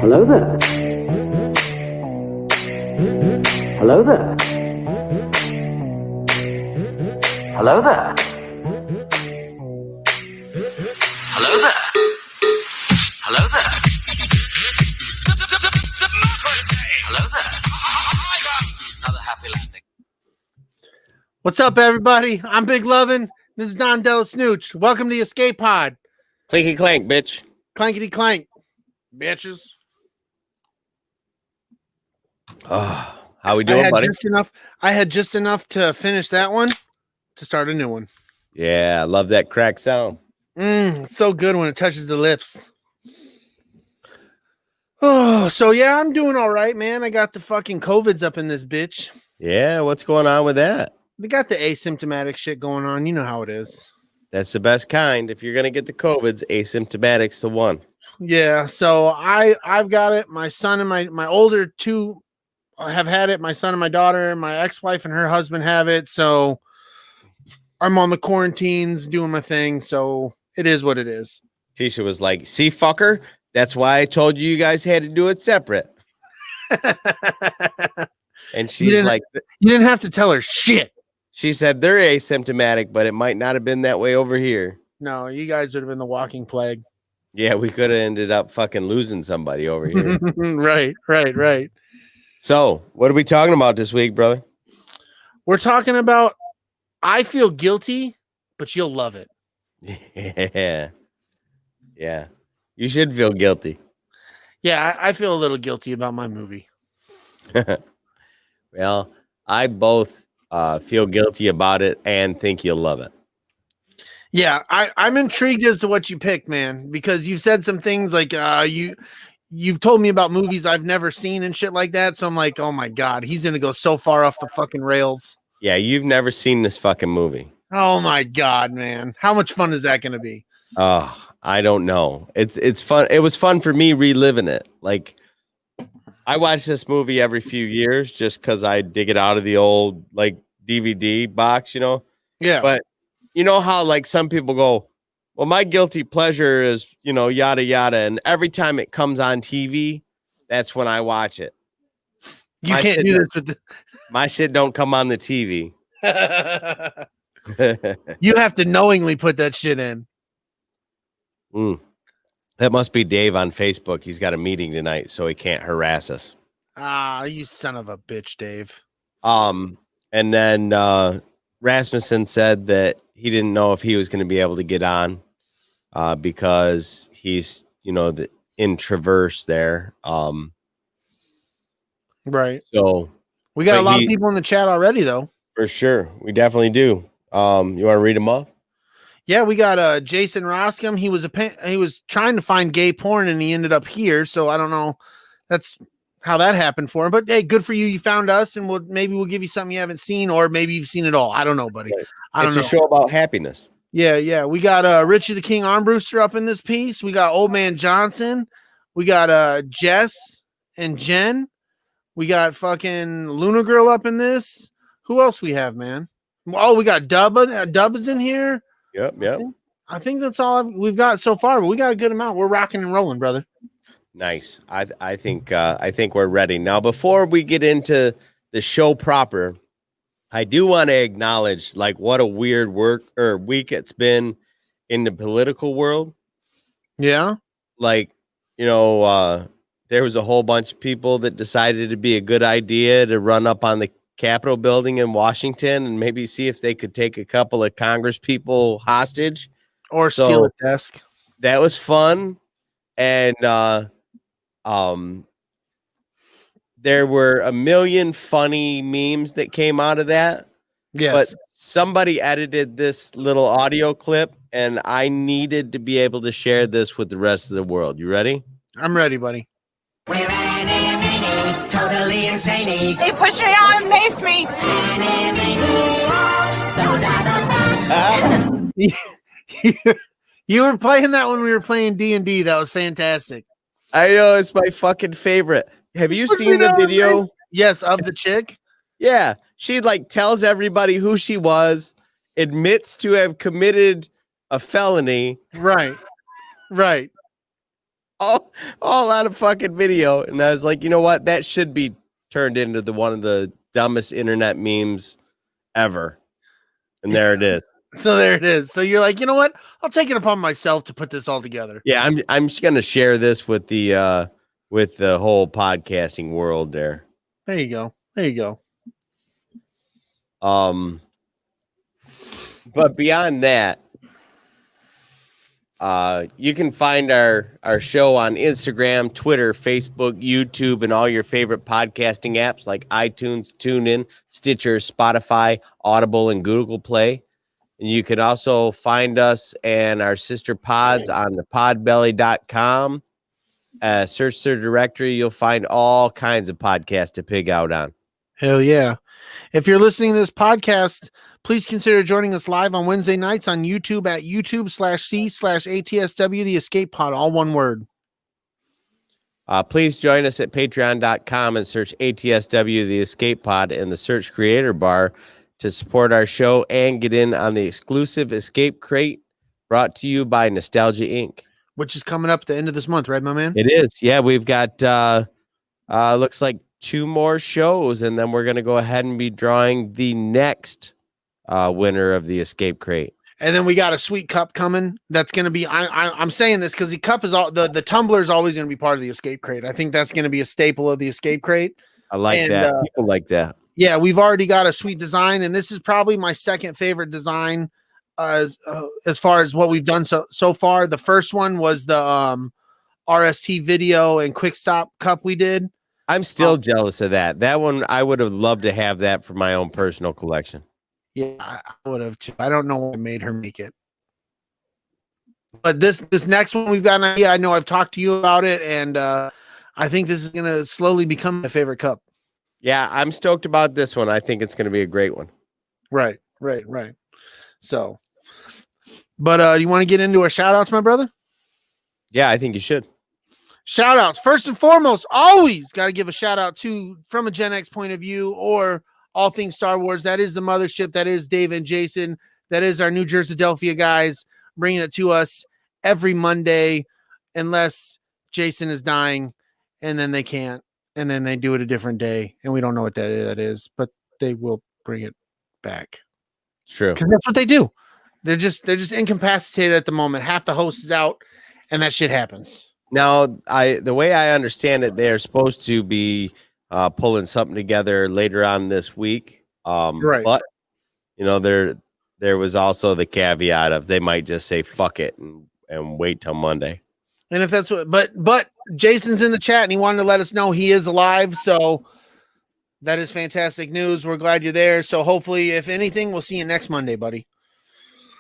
Hello there. Hello there. Hello there. Hello there. Hello there. Hello there. Another happy landing. What's up, everybody? I'm Big Lovin. This is Don DellaSnooch. Welcome to the Escape Pod. Clinky clank, bitch. Clankety clank, bitches. How we doing, buddy? I had just enough to finish that one to start a new one. Yeah, I love that crack sound. It's so good when it touches the lips. Oh, so yeah, I'm doing all right, man. I got the fucking COVIDs up in this bitch. Yeah, what's going on with that? We got the asymptomatic shit going on. You know how it is. That's the best kind. If you're gonna get the COVIDs, asymptomatic's the one. Yeah, so I've got it. My son and my older two have had it. My son and my daughter, my ex-wife and her husband have it. So I'm on the quarantines doing my thing. So it is what it is. Tisha was like, "See, fucker, that's why I told you guys had to do it separate." And she's like, "You didn't have to tell her shit." She said they're asymptomatic, but it might not have been that way over here. No, you guys would have been the walking plague. Yeah, we could have ended up fucking losing somebody over here. Right. So, what are we talking about this week, brother? We're talking about I feel guilty, but you'll love it. Yeah. You should feel guilty. Yeah, I feel a little guilty about my movie. Well, I both feel guilty about it and think you'll love it. Yeah, I'm intrigued as to what you picked, man, because you've said some things like you've told me about movies I've never seen and shit like that. So I'm like, oh my God, he's gonna go so far off the fucking rails. Yeah, you've never seen this fucking movie. Oh my God, man. How much fun is that gonna be? Oh, I don't know. It's fun. It was fun for me reliving it. Like, I watch this movie every few years just because I dig it out of the old like DVD box, you know? Yeah. But you know how like some people go, well, my guilty pleasure is, you know, yada, yada. And every time it comes on TV, that's when I watch it. You can't do this with my shit don't come on the TV. You have to knowingly put that shit in. That must be Dave on Facebook. He's got a meeting tonight, so he can't harass us. You son of a bitch, Dave. And then Rasmussen said that he didn't know if he was going to be able to get on because he's, you know, in Traverse there. Right. So we got a lot of people in the chat already, though. For sure. We definitely do. You want to read them off? Yeah, we got Jason Roscom. He was trying to find gay porn and he ended up here. So I don't know. That's how that happened for him. But hey, good for you. You found us, and maybe we'll give you something you haven't seen, or maybe you've seen it all. I don't know, buddy. Right. I don't know. It's a show about happiness. Yeah. We got Richie the King Armbruster up in this piece. We got Old Man Johnson. We got Jess and Jen. We got fucking Luna Girl up in this. Who else we have, man? Oh, we got Dubba. Dub is in here. Yep. I think that's all we've got so far, but we got a good amount. We're rocking and rolling, brother. Nice. I think we're ready. Now, before we get into the show proper, I do want to acknowledge like what a weird week it's been in the political world. Yeah. Like, you know, there was a whole bunch of people that decided it'd be a good idea to run up on the Capitol building in Washington and maybe see if they could take a couple of Congress people hostage or steal a desk. That was fun. And there were a million funny memes that came out of that. Yes. But somebody edited this little audio clip and I needed to be able to share this with the rest of the world. You ready? I'm ready, buddy. We're totally insane. He pushed me out and maced me. You were playing that when we were playing D&D. That was fantastic. I know, it's my fucking favorite. Have you seen the video? Yes, of the chick. Yeah, she like tells everybody who she was, admits to have committed a felony. Right. all on a fucking video. And I was like, you know what? That should be turned into one of the dumbest internet memes ever. And there it is. So there it is. So you're like, you know what? I'll take it upon myself to put this all together. Yeah, I'm just gonna share this with the whole podcasting world there. There you go. There you go. But beyond that, you can find our show on Instagram, Twitter, Facebook, YouTube, and all your favorite podcasting apps like iTunes, TuneIn, Stitcher, Spotify, Audible, and Google Play. And you can also find us and our sister pods on the podbelly.com. Search the directory. You'll find all kinds of podcasts to pig out on. Hell yeah. If you're listening to this podcast, please consider joining us live on Wednesday nights on YouTube at YouTube/C/ATSW The Escape Pod, all one word. Please join us at patreon.com and search ATSW The Escape Pod in the search creator bar to support our show and get in on the exclusive Escape Crate brought to you by Nostalgia Inc. Which is coming up at the end of this month, right, my man? It is. Yeah, we've got, looks like 2 more shows, and then we're going to go ahead and be drawing the next winner of the Escape Crate. And then we got a sweet cup coming. That's going to be, I'm saying this because the cup is all, the tumbler is always going to be part of the Escape Crate. I think that's going to be a staple of the Escape Crate. I like that. People like that. Yeah, we've already got a sweet design, and this is probably my second favorite design as far as what we've done so far. The first one was the RST video and quick stop cup we did. I'm still jealous of that. That one, I would have loved to have that for my own personal collection. Yeah, I would have too. I don't know what made her make it. But this next one we've got an idea. I know I've talked to you about it, and I think this is going to slowly become my favorite cup. Yeah, I'm stoked about this one. I think it's going to be a great one. Right. So, but you want to get into our shout outs, my brother? Yeah, I think you should. Shout outs. First and foremost, always got to give a shout out to, from a Gen X point of view, or all things Star Wars. That is the mothership. That is Dave and Jason. That is our New Jersey Delphia guys bringing it to us every Monday, unless Jason is dying and then they can't. And then they do it a different day, and we don't know what day that is, but they will bring it back. True. Because that's what they do. They're just incapacitated at the moment. Half the host is out, and that shit happens. Now, the way I understand it, they're supposed to be pulling something together later on this week. Right. But you know, there was also the caveat of they might just say fuck it and wait till Monday. And if that's what, but Jason's in the chat and he wanted to let us know he is alive. So that is fantastic news. We're glad you're there. So hopefully, if anything, we'll see you next Monday, buddy.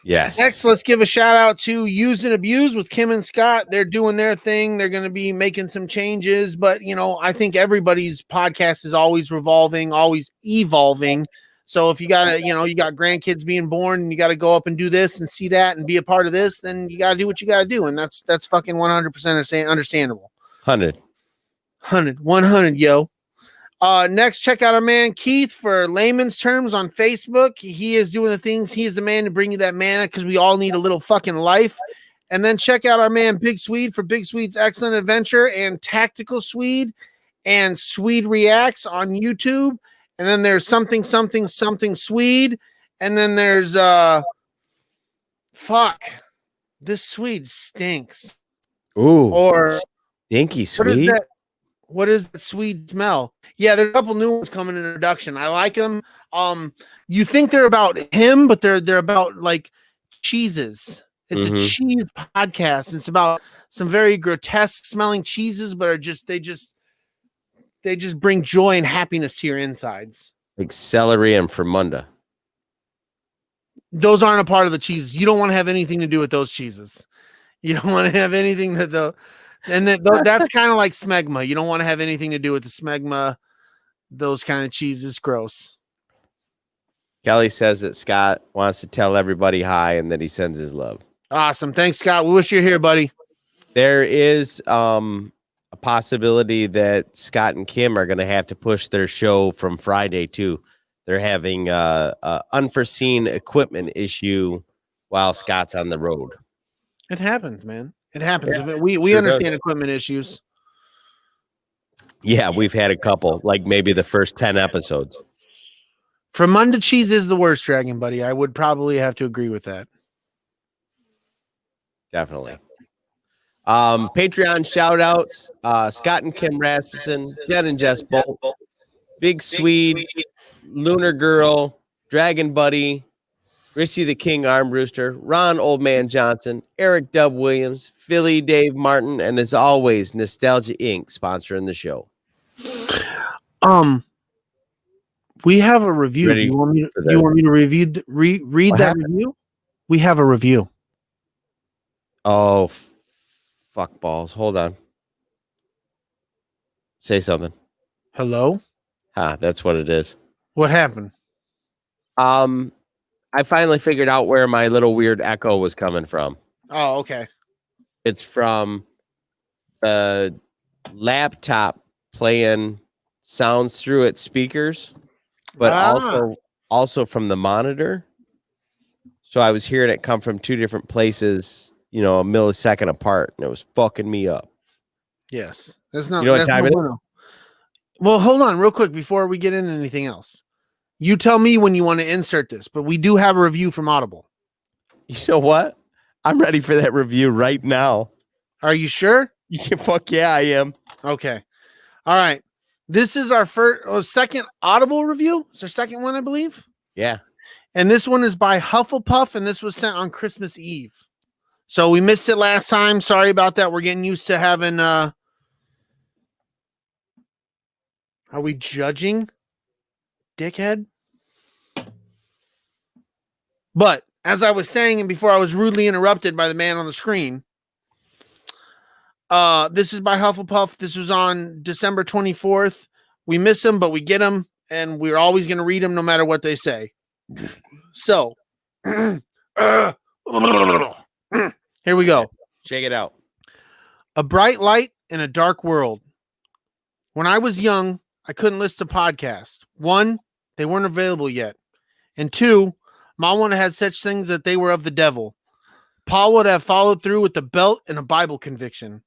Yes. Next, let's give a shout out to Use and Abuse with Kim and Scott. They're doing their thing. They're going to be making some changes, but you know, I think everybody's podcast is always revolving, always evolving. So if you got you got grandkids being born and you got to go up and do this and see that and be a part of this, then you got to do what you got to do. And that's fucking 100% understandable. 100, yo. Next, check out our man Keith for Laymans Terms on Facebook. He is doing the things. He is the man to bring you that mana because we all need a little fucking life. And then check out our man Big Swede for Big Swede's Excellent Adventure and Tactical Swede and Swede Reacts on YouTube. And then there's something Swede. And then there's this Swede stinks. Ooh, or stinky Swede. What is that Swede smell? Yeah, there's a couple new ones coming in introduction. I like them. You think they're about him, but they're about like cheeses. It's a cheese podcast. It's about some very grotesque smelling cheeses, but they just bring joy and happiness to your insides. Like celery and Fremunda. Those aren't a part of the cheeses. You don't want to have anything to do with those cheeses. You don't want to have anything that's kind of like smegma. You don't want to have anything to do with the smegma. Those kind of cheeses, gross. Kelly says that Scott wants to tell everybody hi and that he sends his love. Awesome. Thanks, Scott. We wish you're here, buddy. There is a possibility that Scott and Kim are going to have to push their show from Friday too. They're having a unforeseen equipment issue while Scott's on the road. It happens, man. It happens. Yeah, We sure understand does. equipment issues. Yeah, we've had a couple, like maybe the first 10 episodes. From Munda Cheese is the worst, Dragon Buddy. I would probably have to agree with that. Definitely. Patreon shout outs, Scott and Kim Rasmussen, Jen and Jess Bolt, Big Swede, Lunar Girl, Dragon Buddy, Richie the King Arm Rooster, Ron Old Man Johnson, Eric Dub Williams, Philly Dave Martin, and as always, Nostalgia Inc. sponsoring the show. We have a review. Do Ready you want me for to, do you that? want me to review read What that happened? review? We have a review. Oh, fuck balls. Hold on. Say something. Hello? That's what it is. What happened? I finally figured out where my little weird echo was coming from. Oh, okay. It's from the laptop playing sounds through its speakers, but also from the monitor. So I was hearing it come from two different places, a millisecond apart, and it was fucking me up. Yes. That's not You know what that's time no it is? bueno. Well, hold on real quick before we get into anything else. You tell me when you want to insert this, but we do have a review from Audible. You know what? I'm ready for that review right now. Are you sure? Yeah, fuck yeah, I am. Okay. All right. This is our second Audible review. It's our second one, I believe. Yeah. And this one is by Hufflepuff, and this was sent on Christmas Eve. So we missed it last time. Sorry about that. We're getting used to having Are we judging? Dickhead? But as I was saying, and before I was rudely interrupted by the man on the screen, this is by Hufflepuff. This was on December 24th. We miss them, but we get them, and we're always going to read them no matter what they say. So, here we go. Check it out. A bright light in a dark world. When I was young, I couldn't listen to podcasts. One, they weren't available yet. And two, Mom would have had such things that they were of the devil. Paul would have followed through with the belt and a Bible conviction.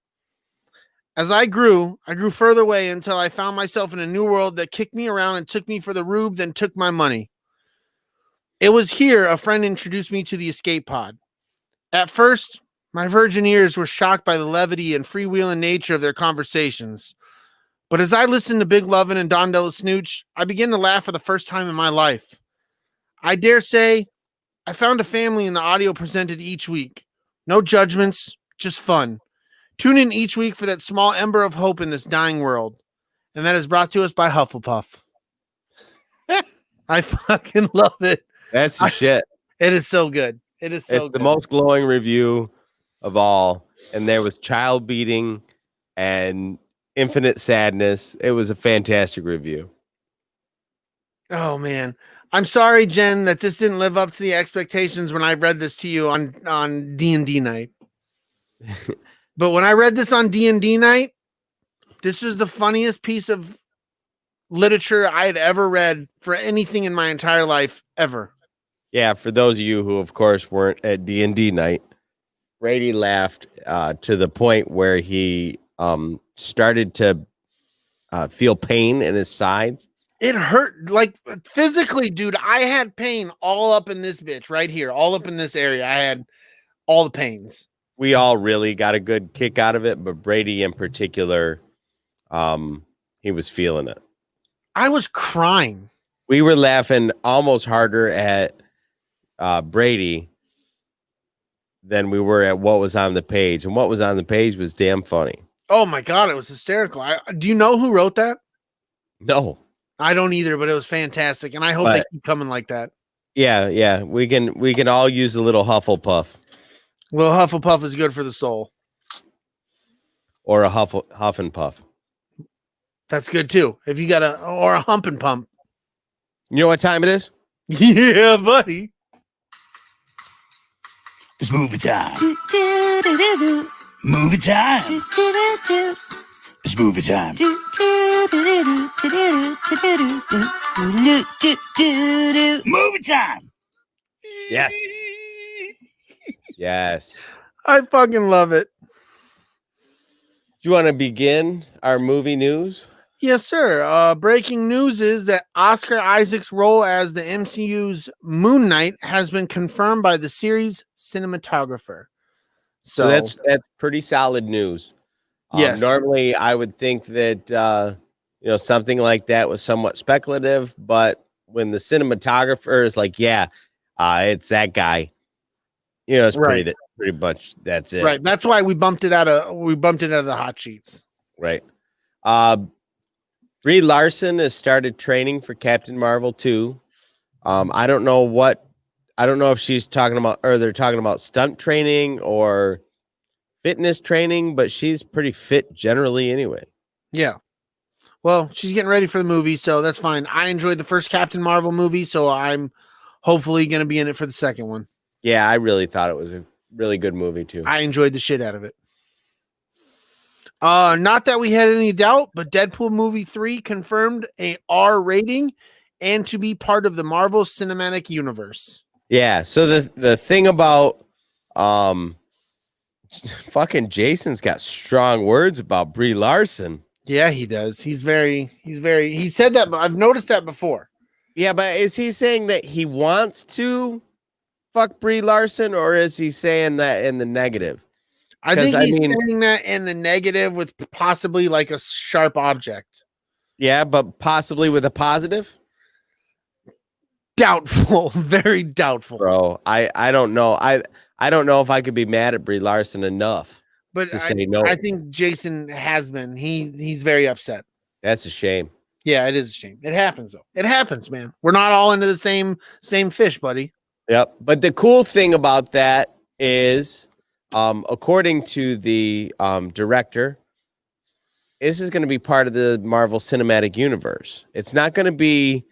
As I grew further away until I found myself in a new world that kicked me around and took me for the rube, then took my money. It was here a friend introduced me to the Escape Pod. At first, my virgin ears were shocked by the levity and freewheeling nature of their conversations. But as I listened to Big Lovin and Don DellaSnooch, I began to laugh for the first time in my life. I dare say I found a family in the audio presented each week. No judgments, just fun. Tune in each week for that small ember of hope in this dying world. And that is brought to us by Hufflepuff. I fucking love it. That's the shit. It is so good. It is so It's good. the most glowing review of all. And there was child beating and infinite sadness. It was a fantastic review. Oh, man. I'm sorry, Jen, that this didn't live up to the expectations when I read this to you on D&D night. But when I read this on D&D night, this was the funniest piece of literature I had ever read for anything in my entire life, ever. Yeah, for those of you who, of course, weren't at D&D night, Brady laughed to the point where he started to feel pain in his sides. It hurt, like, physically, dude. I had pain all up in this bitch right here, all up in this area. I had all the pains. We all really got a good kick out of it, but Brady in particular, he was feeling it. I was crying. We were laughing almost harder at Brady than we were at what was on the page. And what was on the page was damn funny. Oh, my God. It was hysterical. Do you know who wrote that? No. I don't either, but it was fantastic. And I hope they keep coming like that. Yeah. We can all use a little Hufflepuff. Little Hufflepuff is good for the soul. Or a Huff and Puff. That's good too. If you got or a hump and pump. You know what time it is? Yeah, buddy. It's movie time. Movie time. It's movie time. Movie time. Yes. Yes. I fucking love it. Do you want to begin our movie news? Yes, sir. Breaking news is that Oscar Isaac's role as the MCU's Moon Knight has been confirmed by the series cinematographer. So that's pretty solid news. Yes. Normally, I would think that something like that was somewhat speculative, but when the cinematographer is like, "Yeah, it's that guy," it's Right. pretty much that's it. Right. That's why we bumped it out of the hot sheets. Right. Brie Larson has started training for Captain Marvel 2. I don't know if she's talking about, or they're talking about stunt training or fitness training, but she's pretty fit generally anyway. Yeah. Well, she's getting ready for the movie, so that's fine. I enjoyed the first Captain Marvel movie, so I'm hopefully going to be in it for the second one. Yeah, I really thought it was a really good movie too. I enjoyed the shit out of it. Not that we had any doubt, but Deadpool movie 3 confirmed a R rating and to be part of the Marvel Cinematic Universe. Yeah, so the thing about fucking Jason's got strong words about Brie Larson. Yeah, he does. He said that, but I've noticed that before. Yeah, but is he saying that he wants to fuck Brie Larson, or is he saying that in the negative? I think he's saying that in the negative with possibly like a sharp object. Yeah, but possibly with a positive? Doubtful. Very doubtful. Bro, I don't know. I don't know if I could be mad at Brie Larson enough to say no. I think Jason has been. He's very upset. That's a shame. Yeah, it is a shame. It happens though. It happens, man. We're not all into the same fish, buddy. Yep. But the cool thing about that is, according to the director, this is going to be part of the Marvel Cinematic Universe. It's not going to be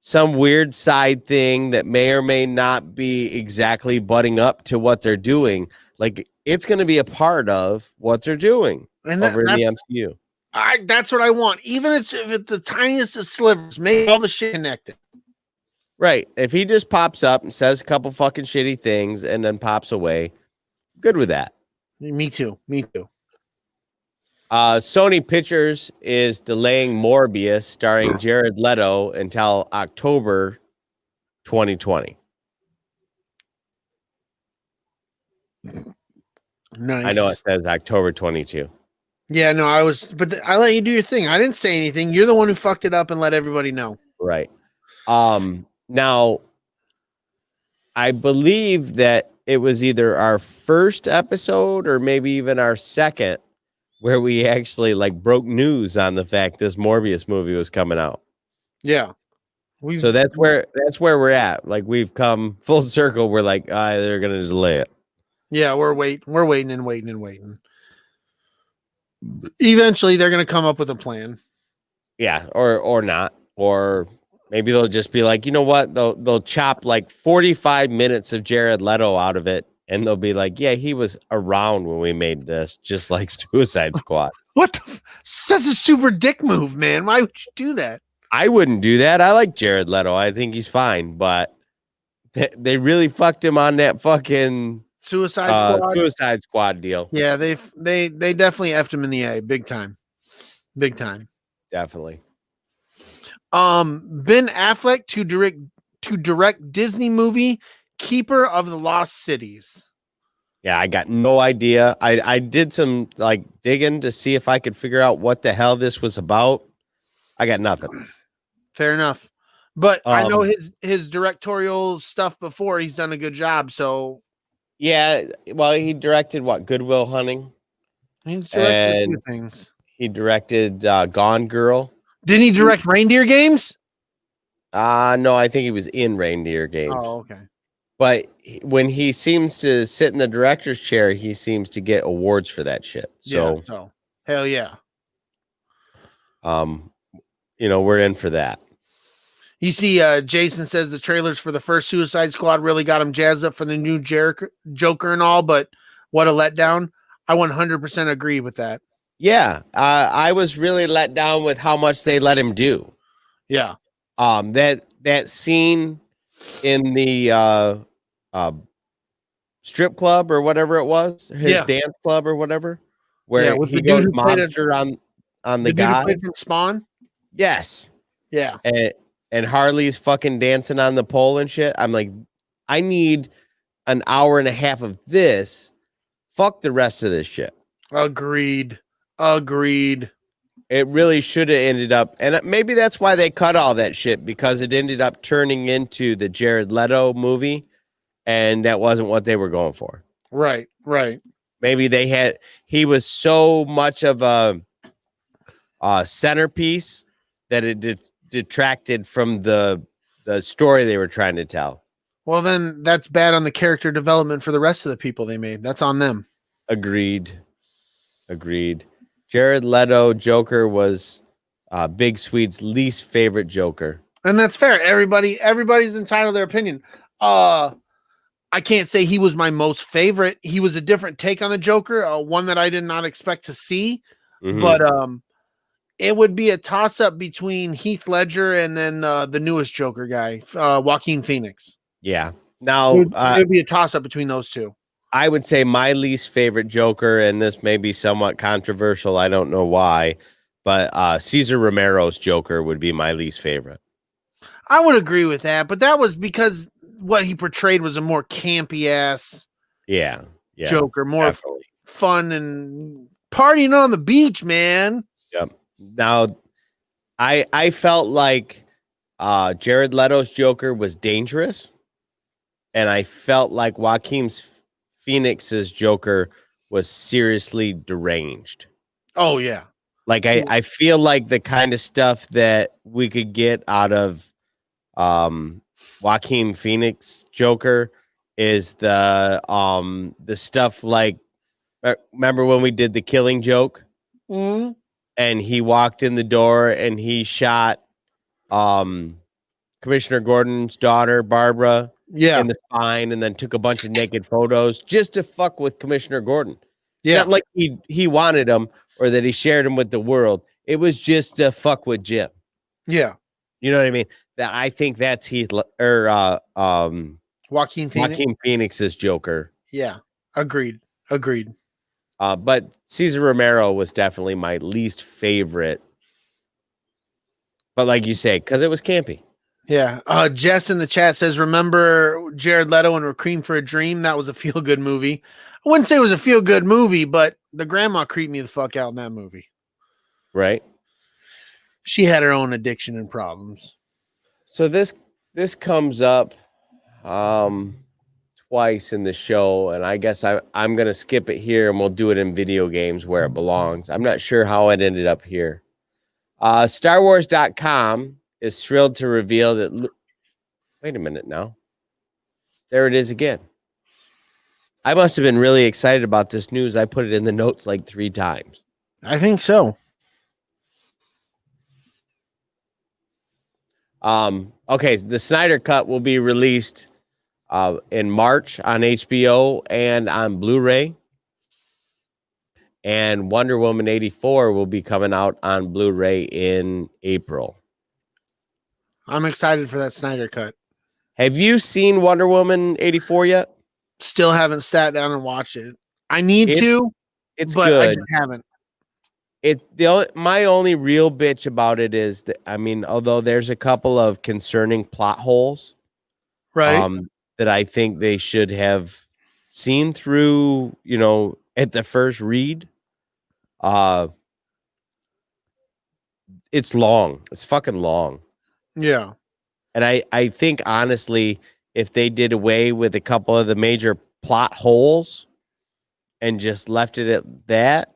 some weird side thing that may or may not be exactly butting up to what they're doing. Like, it's going to be a part of what they're doing over in the MCU. That's what I want. Even if it's the tiniest of slivers, make all the shit connected. Right. If he just pops up and says a couple fucking shitty things and then pops away, good with that. Me too. Sony Pictures is delaying Morbius starring Jared Leto until October 2020. Nice. I know it says October 22. Yeah, no, I let you do your thing. I didn't say anything. You're the one who fucked it up and let everybody know. Right. Now, I believe that it was either our first episode or maybe even our second where we actually broke news on the fact this Morbius movie was coming out. Yeah. So that's where we're at. Like, we've come full circle. We're like, they're going to delay it. Yeah, we're waiting and waiting and waiting. Eventually they're going to come up with a plan. Yeah, or not. Or maybe they'll just be like, you know what? They'll chop 45 minutes of Jared Leto out of it. And they'll be like, yeah, he was around when we made this, just like Suicide Squad. What? That's a super dick move, man. Why would you do that? I wouldn't do that. I like Jared Leto. I think he's fine. But they really fucked him on that fucking Suicide Squad deal. Yeah, they definitely effed him in the A. Big time. Definitely. Ben Affleck to direct Disney movie Keeper of the Lost Cities. Yeah, I got no idea. I did some digging to see if I could figure out what the hell this was about. I got nothing. Fair enough. But I know his directorial stuff before. He's done a good job. So yeah, well, he directed Good Will Hunting. He's directed a few things. He directed Gone Girl. Didn't he direct Reindeer Games? No, I think he was in Reindeer Games. Oh, okay. But when he seems to sit in the director's chair, he seems to get awards for that shit. So, hell yeah. We're in for that. You see, Jason says the trailers for the first Suicide Squad really got him jazzed up for the new Joker and all, but what a letdown. I 100% agree with that. Yeah, I was really let down with how much they let him do. Yeah. That scene in the strip club or whatever it was, his dance club or whatever. where with he the dude goes who played monster on the the dude guy. who played from Spawn. Yes. Yeah. And Harley's fucking dancing on the pole and shit. I'm like, I need an hour and a half of this. Fuck the rest of this shit. Agreed. It really should have ended up, and maybe that's why they cut all that shit, because it ended up turning into the Jared Leto movie, and that wasn't what they were going for. Right. Maybe he was so much of a centerpiece that it detracted from the story they were trying to tell. Well, then that's bad on the character development for the rest of the people they made. That's on them. Agreed. Jared Leto Joker was Big Swede's least favorite Joker. And that's fair. Everybody's entitled to their opinion. I can't say he was my most favorite. He was a different take on the Joker, one that I did not expect to see. Mhm. But it would be a toss-up between Heath Ledger and then the newest Joker guy, Joaquin Phoenix. Yeah. Now It would be a toss-up between those two. I would say my least favorite Joker, and this may be somewhat controversial, I don't know why, but Cesar Romero's Joker would be my least favorite. I would agree with that, but that was because what he portrayed was a more campy ass Joker, more definitely. fun and partying on the beach, man. Yep. Now, I felt like Jared Leto's Joker was dangerous, and I felt like Joaquin Phoenix's Joker was seriously deranged. Oh yeah. Like I feel like the kind of stuff that we could get out of Joaquin Phoenix Joker is the stuff like, remember when we did the Killing Joke? Mm-hmm. And he walked in the door and he shot Commissioner Gordon's daughter, Barbara, in the spine, and then took a bunch of naked photos just to fuck with Commissioner Gordon. Yeah. Not like he wanted him or that he shared him with the world. It was just to fuck with Jim. Yeah. You know what I mean? That I think that's Joaquin Phoenix's Joker. Yeah. Agreed. But Cesar Romero was definitely my least favorite. But like you say, because it was campy. Yeah. Jess in the chat says, remember Jared Leto and Requiem for a Dream? That was a feel-good movie. I wouldn't say it was a feel-good movie, but the grandma creeped me the fuck out in that movie. Right. She had her own addiction and problems. So this comes up twice in the show, and I guess I'm going to skip it here, and we'll do it in video games where it belongs. I'm not sure how it ended up here. Starwars.com is thrilled to reveal that... Wait a minute now. There it is again. I must have been really excited about this news. I put it in the notes like 3 times. I think so. Okay, the Snyder Cut will be released in March on HBO and on Blu-ray. And Wonder Woman 84 will be coming out on Blu-ray in April. I'm excited for that Snyder Cut. Have you seen Wonder Woman 84 yet? Still haven't sat down and watched it. I need to. It's but good. I just haven't. My only real bitch about it is that, I mean, although there's a couple of concerning plot holes, Right. That I think they should have seen through, at the first read. It's long. It's fucking long. Yeah. And I think, honestly, if they did away with a couple of the major plot holes and just left it at that,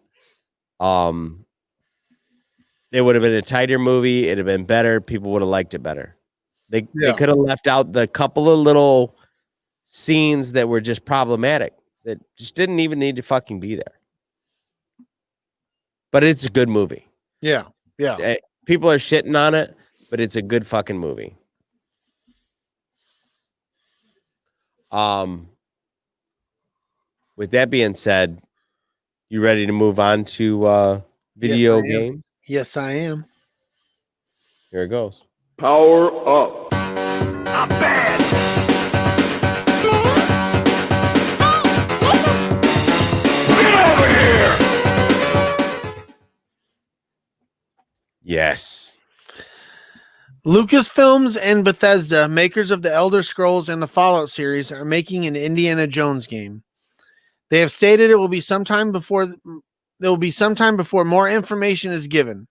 it would have been a tighter movie. It'd have been better. People would have liked it better. They could have left out the couple of little scenes that were just problematic that just didn't even need to fucking be there. But it's a good movie. Yeah. Yeah. People are shitting on it, but it's a good fucking movie. With that being said, you ready to move on to video game? Yes, I am. Here it goes. Power up. I'm bad. Get over here. Yes. Lucasfilms and Bethesda, makers of the Elder Scrolls and the Fallout series, are making an Indiana Jones game. They have stated it will be sometime before more information is given.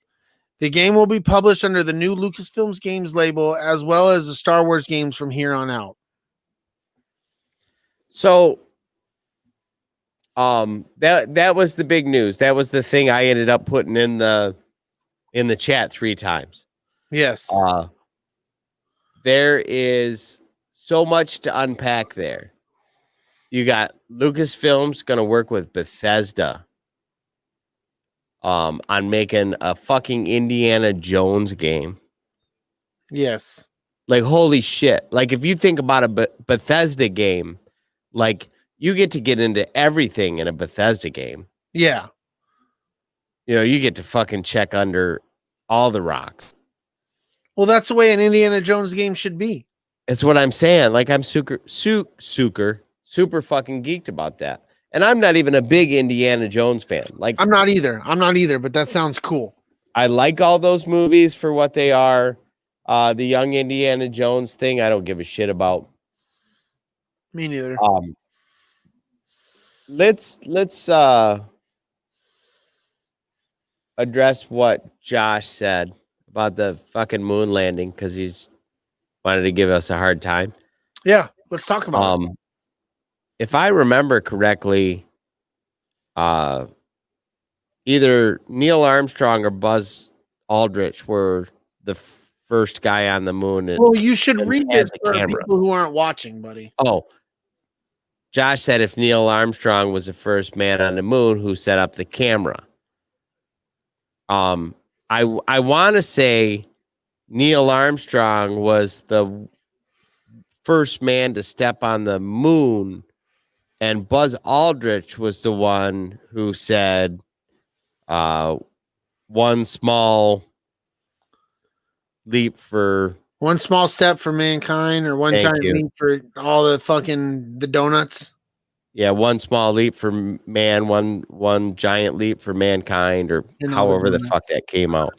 The game will be published under the new Lucasfilms Games label, as well as the Star Wars games from here on out. So, that was the big news. That was the thing I ended up putting in the chat 3 times. Yes. There is so much to unpack there. You got Lucasfilms going to work with Bethesda on making a fucking Indiana Jones game. Yes. Like, holy shit. Like, if you think about a Bethesda game, like, you get to get into everything in a Bethesda game. Yeah. You know, you get to fucking check under all the rocks. Well, that's the way an Indiana Jones game should be. That's what I'm saying. Like, I'm super fucking geeked about that. And I'm not even a big Indiana Jones fan. Like, I'm not either, but that sounds cool. I like all those movies for what they are. The young Indiana Jones thing, I don't give a shit about. Me neither. Let's address what Josh said about the fucking moon landing, because he's wanted to give us a hard time. Yeah, let's talk about it. If I remember correctly, either Neil Armstrong or Buzz Aldrich were the first guy on the moon. Well, you should read this for camera. people who aren't watching, buddy. Oh, Josh said if Neil Armstrong was the first man on the moon who set up the camera. I want to say Neil Armstrong was the first man to step on the moon, and Buzz Aldrich was the one who said one small step for mankind, or one giant leap for all the donuts. Yeah, one small leap for man, one giant leap for mankind, or however the fuck that came out.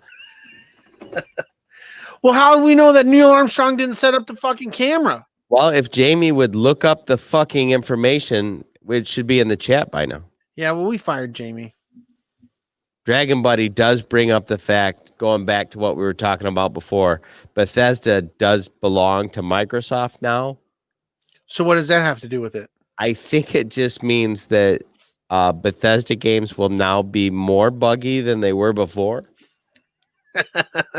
Well, how do we know that Neil Armstrong didn't set up the fucking camera? Well, if Jamie would look up the fucking information, it should be in the chat by now. Yeah, well, we fired Jamie. Dragon Buddy does bring up the fact, going back to what we were talking about before, Bethesda does belong to Microsoft now. So what does that have to do with it? I think it just means that Bethesda games will now be more buggy than they were before.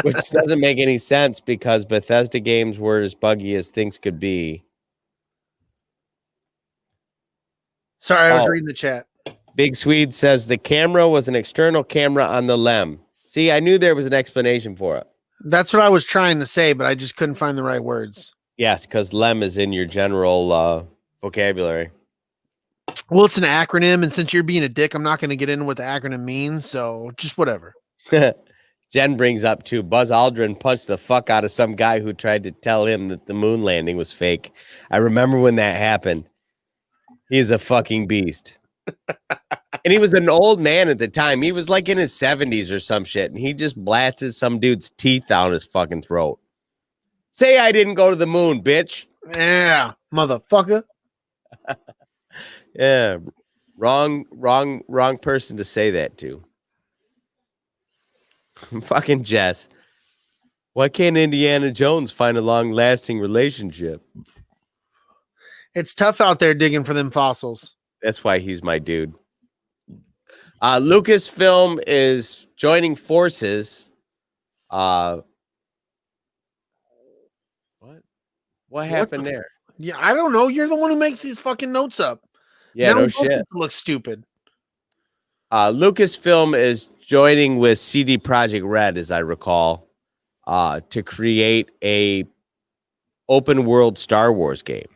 Which doesn't make any sense, because Bethesda games were as buggy as things could be. Sorry, I was reading the chat. Big Swede says the camera was an external camera on the LEM. See, I knew there was an explanation for it. That's what I was trying to say, but I just couldn't find the right words. Yes, because LEM is in your general vocabulary. Well, it's an acronym, and since you're being a dick, I'm not going to get into what the acronym means, so just whatever. Jen brings up, too, Buzz Aldrin punched the fuck out of some guy who tried to tell him that the moon landing was fake. I remember when that happened. He's a fucking beast. And he was an old man at the time. He was like in his 70s or some shit, and he just blasted some dude's teeth down his fucking throat. Say I didn't go to the moon, bitch. Yeah, motherfucker. Yeah, wrong person to say that to. Fucking Jess. Why can't Indiana Jones find a long-lasting relationship? It's tough out there digging for them fossils. That's why he's my dude. Lucasfilm is joining forces. What happened there? Yeah, I don't know. You're the one who makes these fucking notes up. Yeah, now no shit. Looks stupid. Lucasfilm is joining with CD Projekt Red, as I recall, to create a open world Star Wars game.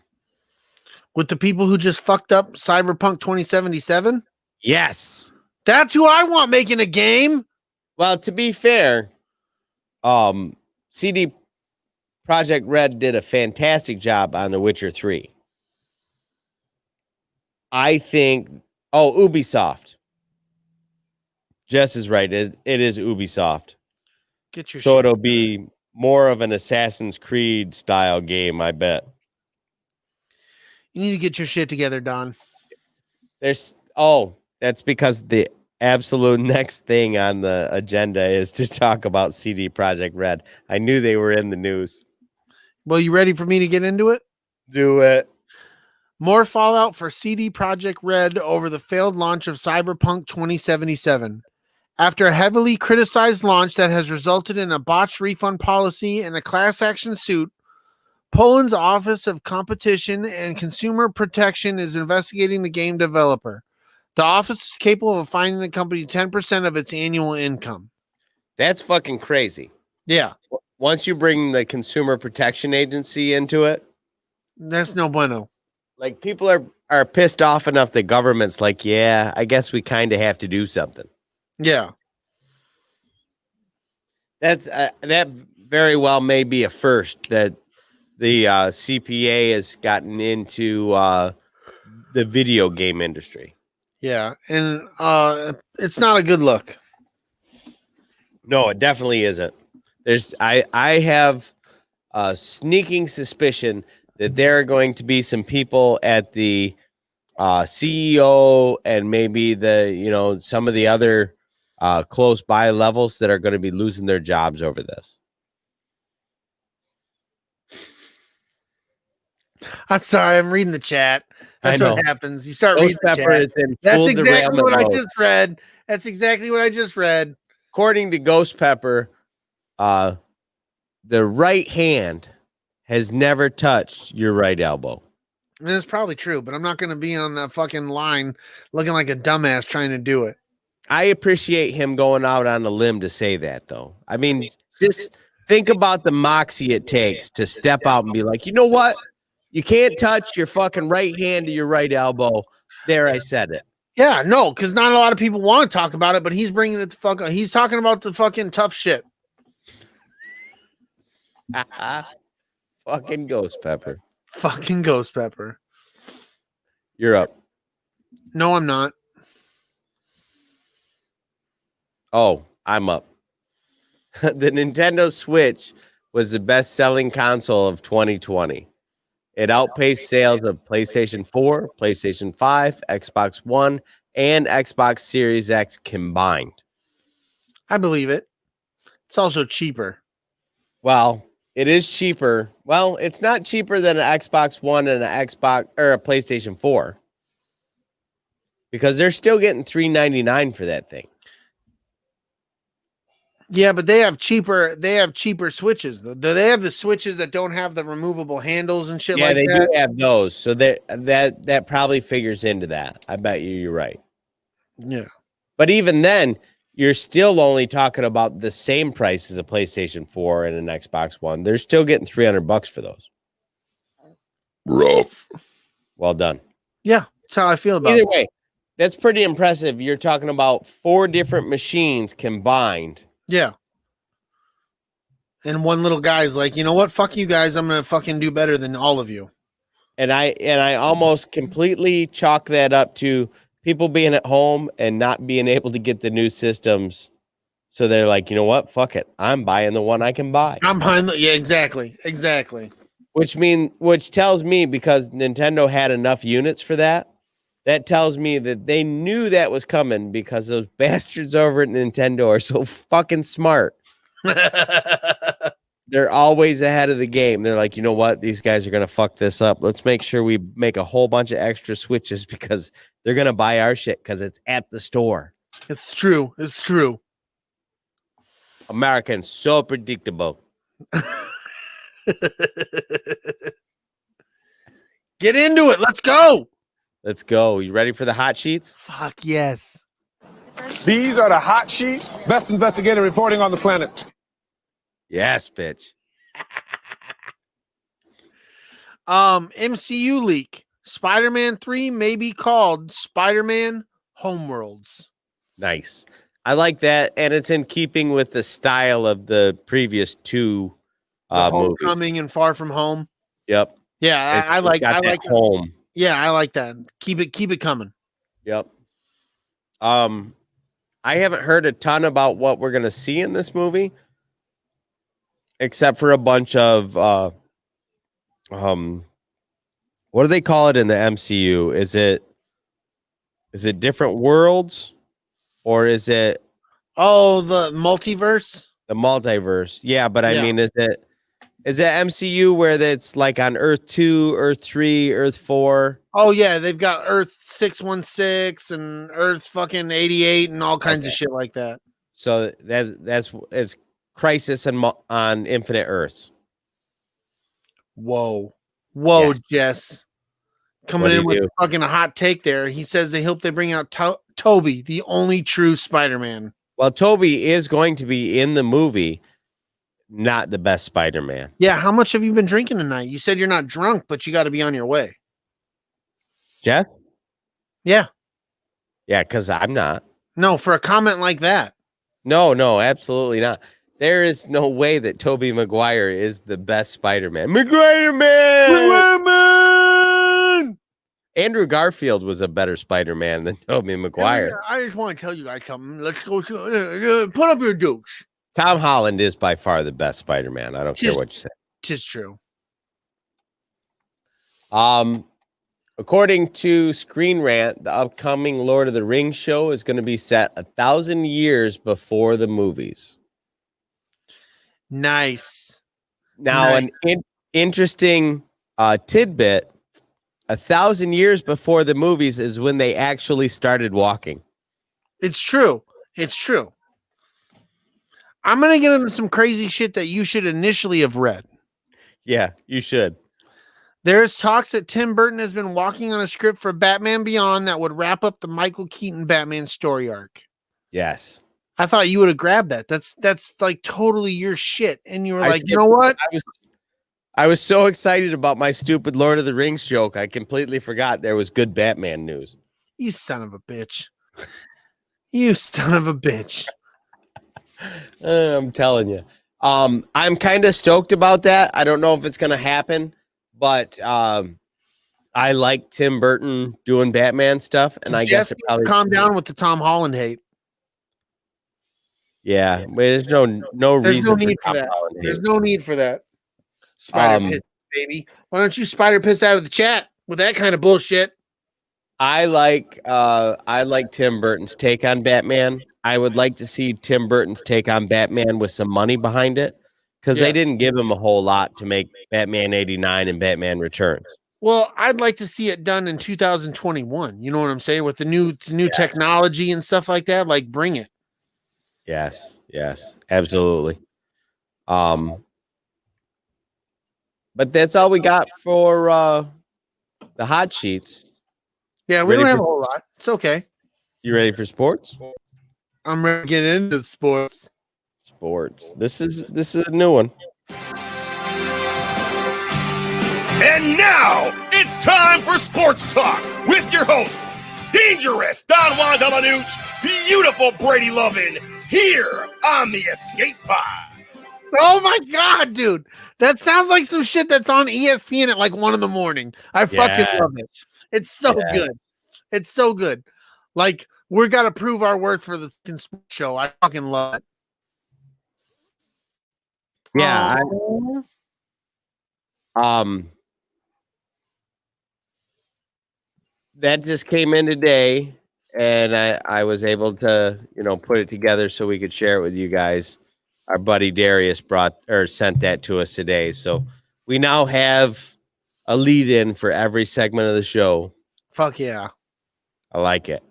With the people who just fucked up Cyberpunk 2077? Yes. That's who I want making a game. Well, to be fair, CD Projekt Red did a fantastic job on The Witcher 3. I think... Oh, Ubisoft. Jess is right. It is Ubisoft. Get your So shit. it'll be more of an Assassin's Creed style game, I bet. You need to get your shit together, Don. That's because the absolute next thing on the agenda is to talk about CD Projekt Red. I knew they were in the news. Well, you ready for me to get into it? Do it. More fallout for CD Projekt Red over the failed launch of Cyberpunk 2077. After a heavily criticized launch that has resulted in a botched refund policy and a class action suit, Poland's Office of Competition and Consumer Protection is investigating the game developer. The office is capable of fining the company 10% of its annual income. That's fucking crazy. Yeah. Once you bring the Consumer Protection Agency into it, That's no bueno. like people are pissed off enough that government's like, yeah, I guess we kind of have to do something. Yeah. That's that very well may be a first that the CPA has gotten into the video game industry. Yeah. And it's not a good look. No, it definitely isn't. I have a sneaking suspicion that there are going to be some people at the CEO and maybe some of the other close by levels that are going to be losing their jobs over this. I'm sorry, I'm reading the chat. That's I know. what happens. You start Ghost reading the Pepper chat. is in That's full exactly derailment what I mode. just read. That's exactly what I just read. According to Ghost Pepper, the right hand has never touched your right elbow. And that's probably true, but I'm not going to be on that fucking line looking like a dumbass trying to do it. I appreciate him going out on a limb to say that, though. I mean, just think about the moxie it takes to step out and be like, you know what? You can't touch your fucking right hand to your right elbow. There, I said it. Yeah, no, because not a lot of people want to talk about it, but he's bringing it the fuck up. He's talking about the fucking tough shit. Fucking Ghost Pepper. Fucking Ghost Pepper. You're up. No, I'm not. Oh, I'm up. The Nintendo Switch was the best-selling console of 2020. It outpaced sales of PlayStation 4, PlayStation 5, Xbox One, and Xbox Series X combined. I believe it. It's also cheaper. Well, it is cheaper. Well, it's not cheaper than an Xbox One and an Xbox or a PlayStation 4 because they're still getting $399 for that thing. Yeah, but they have cheaper switches though. Do they have the switches that don't have the removable handles and shit like that? Yeah, they do have those. So that probably figures into that. I bet you're right. Yeah. But even then, you're still only talking about the same price as a PlayStation 4 and an Xbox One. They're still getting $300 for those. Rough. Well done. Yeah, that's how I feel about it. Either way, that's pretty impressive. You're talking about 4 different machines combined. Yeah. And one little guy's like, you know what? Fuck you guys. I'm gonna fucking do better than all of you. And I almost completely chalk that up to people being at home and not being able to get the new systems. So they're like, you know what? Fuck it. I'm buying the one I can buy. I'm behind the, yeah, exactly. Which tells me, because Nintendo had enough units for that, that tells me that they knew that was coming because those bastards over at Nintendo are so fucking smart. They're always ahead of the game. They're like, you know what? These guys are going to fuck this up. Let's make sure we make a whole bunch of extra Switches because they're going to buy our shit because it's at the store. It's true. It's true. Americans, so predictable. Get into it. Let's go. Let's go. You ready for the hot sheets? Fuck yes. These are the hot sheets. Best investigator reporting on the planet. Yes, bitch. MCU leak. Spider-Man 3 may be called Spider-Man Homeworlds. Nice. I like that, and it's in keeping with the style of the previous 2 movies. Homecoming and Far From Home. Yep. Yeah, I like that home. Yeah, I like that. Keep it coming. Yep. I haven't heard a ton about what we're gonna see in this movie, except for a bunch of what do they call it in the MCU? Is it different worlds, or is it Oh, the multiverse. the multiverse? Yeah, but I Yeah. mean, is it MCU where it's like on Earth 2, Earth 3, Earth 4? Oh yeah, they've got Earth 616 and Earth fucking 88 and all kinds of shit like that. So that's it's Crisis on Infinite Earths. Whoa, Yes. Jess, coming What do in you with do? fucking a hot take there. He says they hope they bring out Toby, the only true Spider-Man. Well, Toby is going to be in the movie, not the best Spider-Man. Yeah, how much have you been drinking tonight? You said you're not drunk, but you got to be on your way. Jeff? Yeah, Yeah, because I'm not. no, for a comment like that. No, absolutely not. There is no way that Tobey Maguire is the best Spider-Man. Maguire Man! Andrew Garfield was a better Spider-Man than Tobey Maguire. I just want to tell you guys something. Let's go to put up your dukes. Tom Holland is by far the best Spider-Man. I don't care what you say. Tis true. According to Screen Rant, the upcoming Lord of the Rings show is going to be set 1,000 years before the movies. Nice. Now, an interesting tidbit: 1,000 years before the movies is when they actually started walking. It's true. It's true. I'm going to get into some crazy shit that you should initially have read. Yeah, you should. There's talks that Tim Burton has been walking on a script for Batman Beyond that would wrap up the Michael Keaton Batman story arc. Yes. I thought you would have grabbed that. That's like totally your shit. And you were like, you know skipped- what? I was so excited about my stupid Lord of the Rings joke, I completely forgot there was good Batman news. You son of a bitch. You son of a bitch. I'm telling you. I'm kind of stoked about that. I don't know if it's going to happen, but I like Tim Burton doing Batman stuff, and I guess it probably calm down with the Tom Holland hate. Yeah, but there's no There's reason no need for Tom that. Holland There's hate. no need for that. Spider piss, baby. Why don't you spider piss out of the chat with that kind of bullshit? I like Tim Burton's take on Batman. I would like to see Tim Burton's take on Batman with some money behind it, because they didn't give him a whole lot to make Batman 89 and Batman Returns. Well, I'd like to see it done in 2021. You know what I'm saying? With the new technology and stuff like that. Like, bring it. Yes, absolutely. But that's all we got for the hot sheets. Yeah, we don't have a whole lot. It's okay. You ready for sports? I'm ready to get into sports. This is a new one. And now it's time for Sports Talk with your hosts, Dangerous Don Juan DellaSnooch, beautiful Brady Lovin, here on the Escape Pod. Oh my god, dude. That sounds like some shit that's on ESPN at like 1 a.m. I fucking love it. It's so good. It's so good. Like, we're gotta prove our worth for the sports show. I fucking love it. Yeah. That just came in today, and I was able to, put it together so we could share it with you guys. Our buddy Darius sent that to us today. So we now have a lead in for every segment of the show. Fuck yeah. I like it.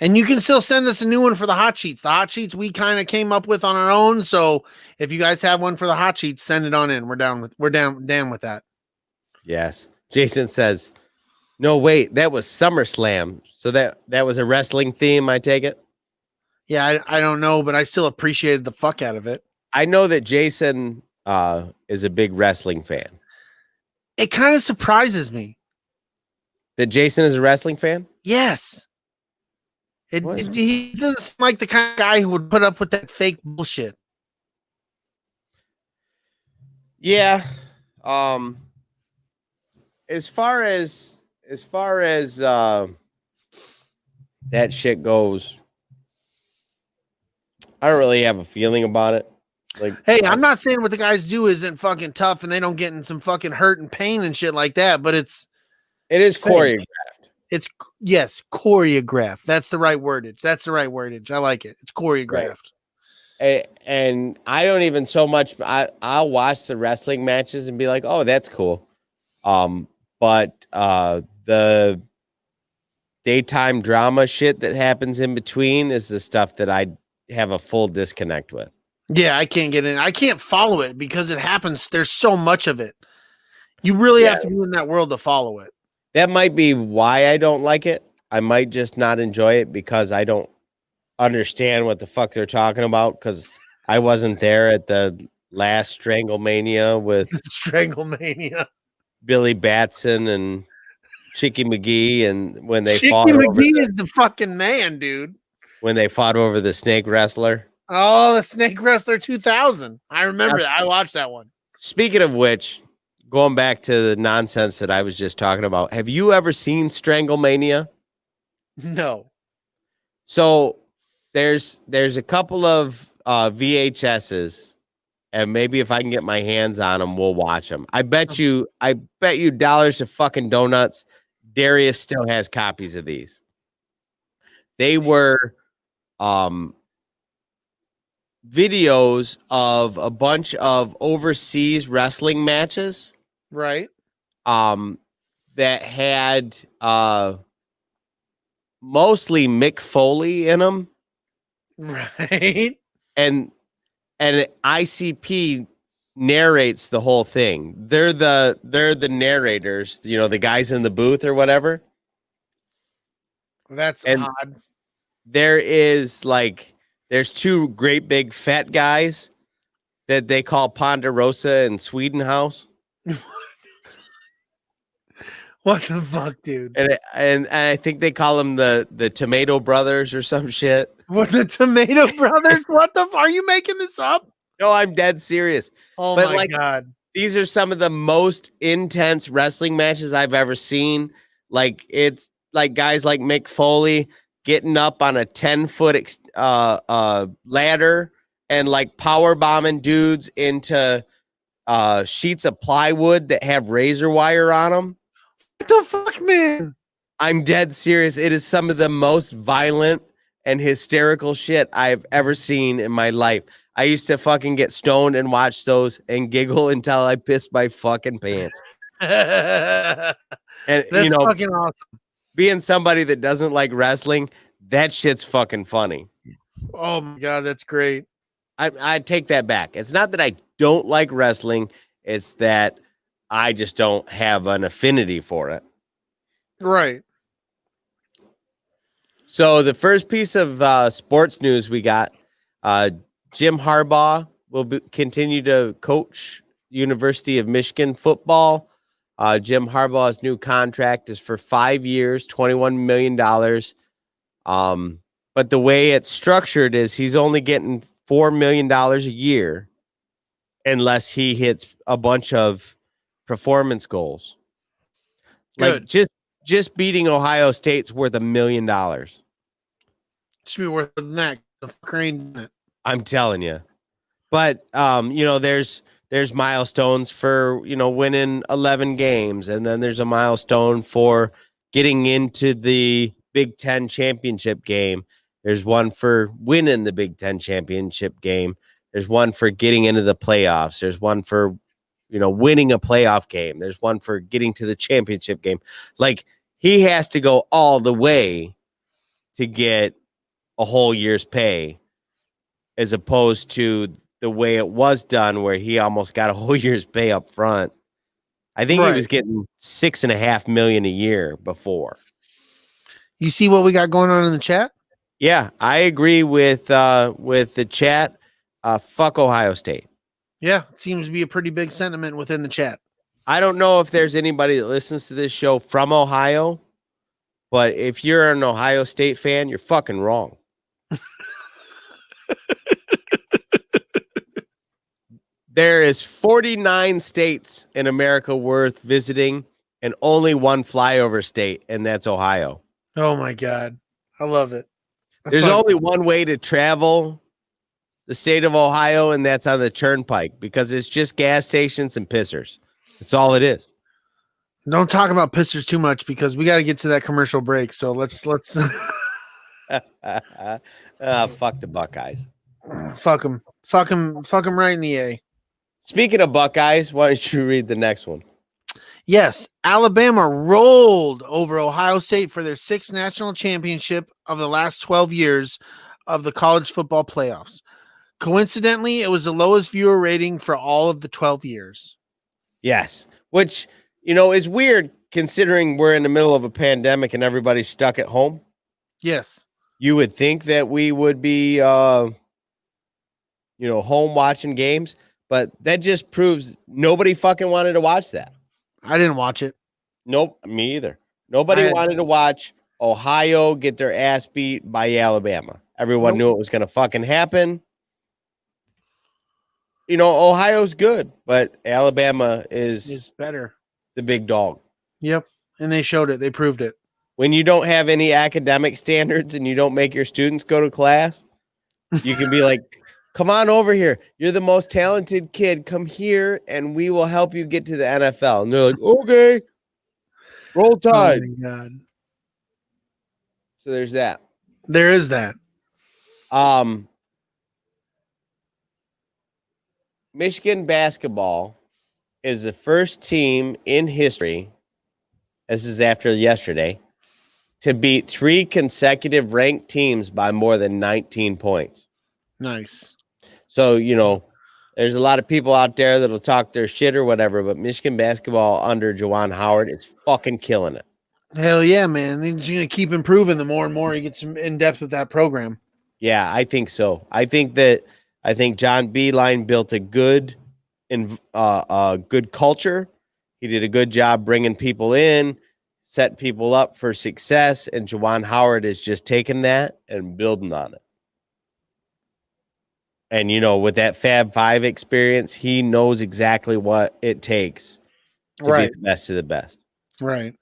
And you can still send us a new one for the hot sheets. The hot sheets we kind of came up with on our own. So if you guys have one for the hot sheets, send it on in. We're down with that. Yes. Jason says, no, wait, that was SummerSlam. So that was a wrestling theme, I take it? Yeah, I don't know, but I still appreciated the fuck out of it. I know that Jason is a big wrestling fan. It kind of surprises me. That Jason is a wrestling fan? Yes. He doesn't seem like the kind of guy who would put up with that fake bullshit. Yeah. As far as that shit goes, I don't really have a feeling about it. Like, Hey, I'm not saying what the guys do isn't fucking tough and they don't get in some fucking hurt and pain and shit like that, but it is fake. choreographed. It's choreographed. That's the right wordage. I like it. It's choreographed. And I don't even so much. I'll watch the wrestling matches and be like, oh, that's cool. But the daytime drama shit that happens in between is the stuff that I have a full disconnect with. Yeah, I can't get in. I can't follow it because it happens. There's so much of it. You really have to be in that world to follow it. That might be why I don't like it. I might just not enjoy it because I don't understand what the fuck they're talking about because I wasn't there at the last Stranglemania with Stranglemania. Billy Batson and Chicky McGee, and when they Chicky fought McGee is the fucking man, dude. When they fought over the snake wrestler. Oh, the Snake Wrestler 2000. I remember that. I watched that one. Speaking of which, going back to the nonsense that I was just talking about, have you ever seen Stranglemania? No. So there's a couple of VHSs, and maybe if I can get my hands on them, we'll watch them. I bet you dollars to fucking donuts, Darius still has copies of these. They were videos of a bunch of overseas wrestling matches, right? That had mostly Mick Foley in them, right? And ICP narrates the whole thing. They're the narrators, you know, the guys in the booth or whatever. That's and odd. There's two great big fat guys that they call Ponderosa and Swedenhouse. What the fuck, dude? And I think they call them the Tomato Brothers or some shit. What, the Tomato Brothers? What the fuck? Are you making this up? No, I'm dead serious. Oh but my God. These are some of the most intense wrestling matches I've ever seen. Like, it's like guys like Mick Foley getting up on a 10-foot ladder and like power bombing dudes into sheets of plywood that have razor wire on them. What the fuck, man? I'm dead serious. It is some of the most violent and hysterical shit I've ever seen in my life. I used to fucking get stoned and watch those and giggle until I pissed my fucking pants. And that's fucking awesome. Being somebody that doesn't like wrestling, that shit's fucking funny. Oh my God, that's great. I take that back. It's not that I don't like wrestling, it's that I just don't have an affinity for it. Right. So the first piece of sports news we got, Jim Harbaugh will continue to coach University of Michigan football. Jim Harbaugh's new contract is for 5 years, $21 million. But the way it's structured is he's only getting $4 million a year unless he hits a bunch of performance goals. Good. Like just beating Ohio State's worth $1 million. Should be worth than that. The fuck ain't it. I'm telling you. But there's milestones for, winning 11 games, and then there's a milestone for getting into the Big Ten championship game. There's one for winning the Big Ten championship game. There's one for getting into the playoffs. There's one for, winning a playoff game. There's one for getting to the championship game. Like, he has to go all the way to get a whole year's pay, as opposed to the way it was done where he almost got a whole year's pay up front. I think he was getting $6.5 million a year before. You see what we got going on in the chat? Yeah, I agree with the chat. Fuck Ohio State. Yeah, it seems to be a pretty big sentiment within the chat. I don't know if there's anybody that listens to this show from Ohio, but if you're an Ohio State fan, you're fucking wrong. There is 49 states in America worth visiting and only one flyover state, and that's Ohio. Oh my God. I love it. There's only one way to travel the state of Ohio, and that's on the turnpike because it's just gas stations and pissers. That's all it is. Don't talk about pissers too much because we got to get to that commercial break. So let's Fuck the Buckeyes. fuck them right in the A. Speaking of Buckeyes, why don't you read the next one? Yes, Alabama rolled over Ohio State for their 6th national championship of the last 12 years of the college football playoffs. Coincidentally, it was the lowest viewer rating for all of the 12 years. Yes, which, is weird considering we're in the middle of a pandemic and everybody's stuck at home. Yes. You would think that we would be, home watching games, but that just proves nobody fucking wanted to watch that. I didn't watch it. Nope, me either. Nobody wanted to watch Ohio get their ass beat by Alabama. Everyone knew it was going to fucking happen. Ohio's good, but Alabama is better. The big dog. Yep, and they showed it. They proved it. When you don't have any academic standards and you don't make your students go to class, you can be like, come on over here. You're the most talented kid. Come here, and we will help you get to the NFL. And they're like, okay, roll Tide. Oh, my God. So there's that. There is that. Michigan basketball is the first team in history, this is after yesterday, to beat 3 consecutive ranked teams by more than 19 points. Nice. So, there's a lot of people out there that'll talk their shit or whatever, but Michigan basketball under Juwan Howard is fucking killing it. Hell yeah, man. They're just going to keep improving the more and more he gets in depth with that program. Yeah, I think so. I think John Beeline built a good culture. He did a good job bringing people in, set people up for success, and Juwan Howard is just taking that and building on it. And, with that Fab 5 experience, he knows exactly what it takes to be the best of the best. Right.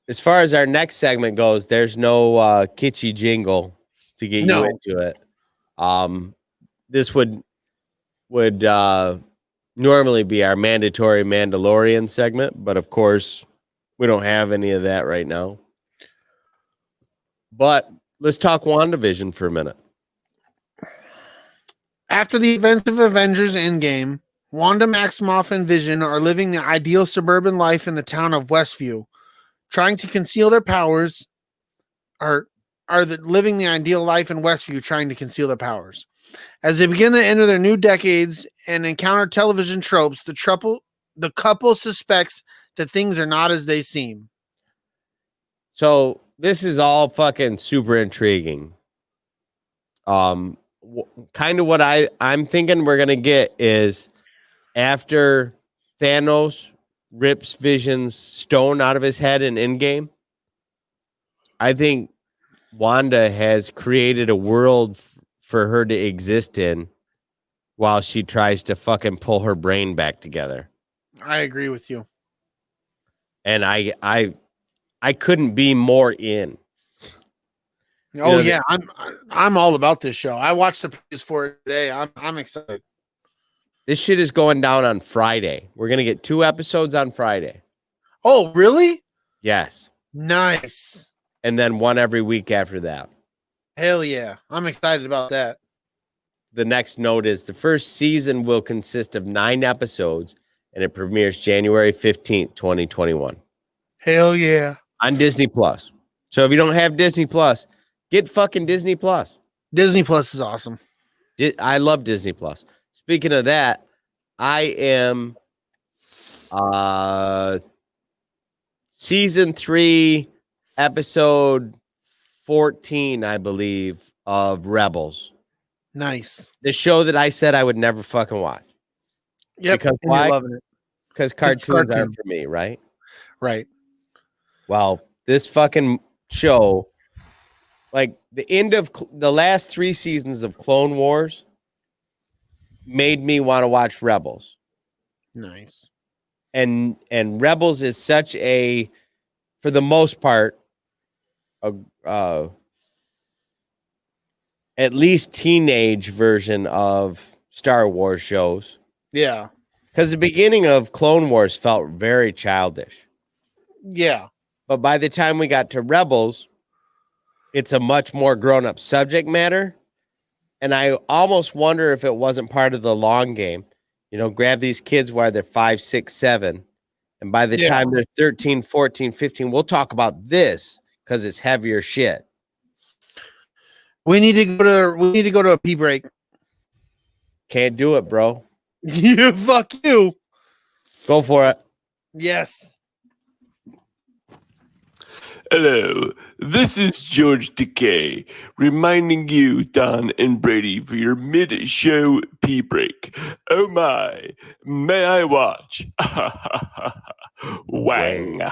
As far as our next segment goes, there's no kitschy jingle to get you into it. This would normally be our mandatory Mandalorian segment, but of course, we don't have any of that right now. But let's talk WandaVision for a minute. After the events of Avengers Endgame, Wanda Maximoff and Vision are living the ideal suburban life in the town of Westview, trying to conceal their powers, living the ideal life in Westview, trying to conceal their powers. As they begin to enter their new decades and encounter television tropes, the couple suspects that things are not as they seem. So this is all fucking super intriguing. Kind of what I'm thinking we're gonna get is after Thanos rips Vision's stone out of his head in Endgame, I think Wanda has created a world for her to exist in while she tries to fucking pull her brain back together. I agree with you. And I couldn't be more in. Oh yeah, I'm all about this show. I watched the previews for it today. I'm excited. This shit is going down on Friday. We're gonna get 2 episodes on Friday. Oh, really? Yes. Nice. And then 1 every week after that. Hell yeah. I'm excited about that. The next note is the first season will consist of 9 episodes and it premieres January 15th, 2021. Hell yeah. On Disney Plus. So if you don't have Disney Plus, get fucking Disney Plus. Disney Plus is awesome. I love Disney Plus. Speaking of that, I am season 3, episode 14, I believe, of Rebels. Nice. The show that I said I would never fucking watch. Yep. Because and why? you're loving it. Because cartoons aren't for me, right? Right. Well, this fucking show, like the end of the last 3 seasons of Clone Wars, made me want to watch Rebels. Nice. And Rebels is such a, for the most part, at least teenage version of Star Wars shows. Yeah. Because the beginning of Clone Wars felt very childish. Yeah. But by the time we got to Rebels, it's a much more grown-up subject matter. And I almost wonder if it wasn't part of the long game. You know, grab these kids while they're 5, 6, 7. And by the time they're 13, 14, 15, we'll talk about this because it's heavier shit. We need to go to a pee break. Can't do it, bro. You fuck you. Go for it. Yes. Hello, this is George Decay, reminding you, Don and Brady, for your mid-show pee break. Oh my, may I watch? Wang.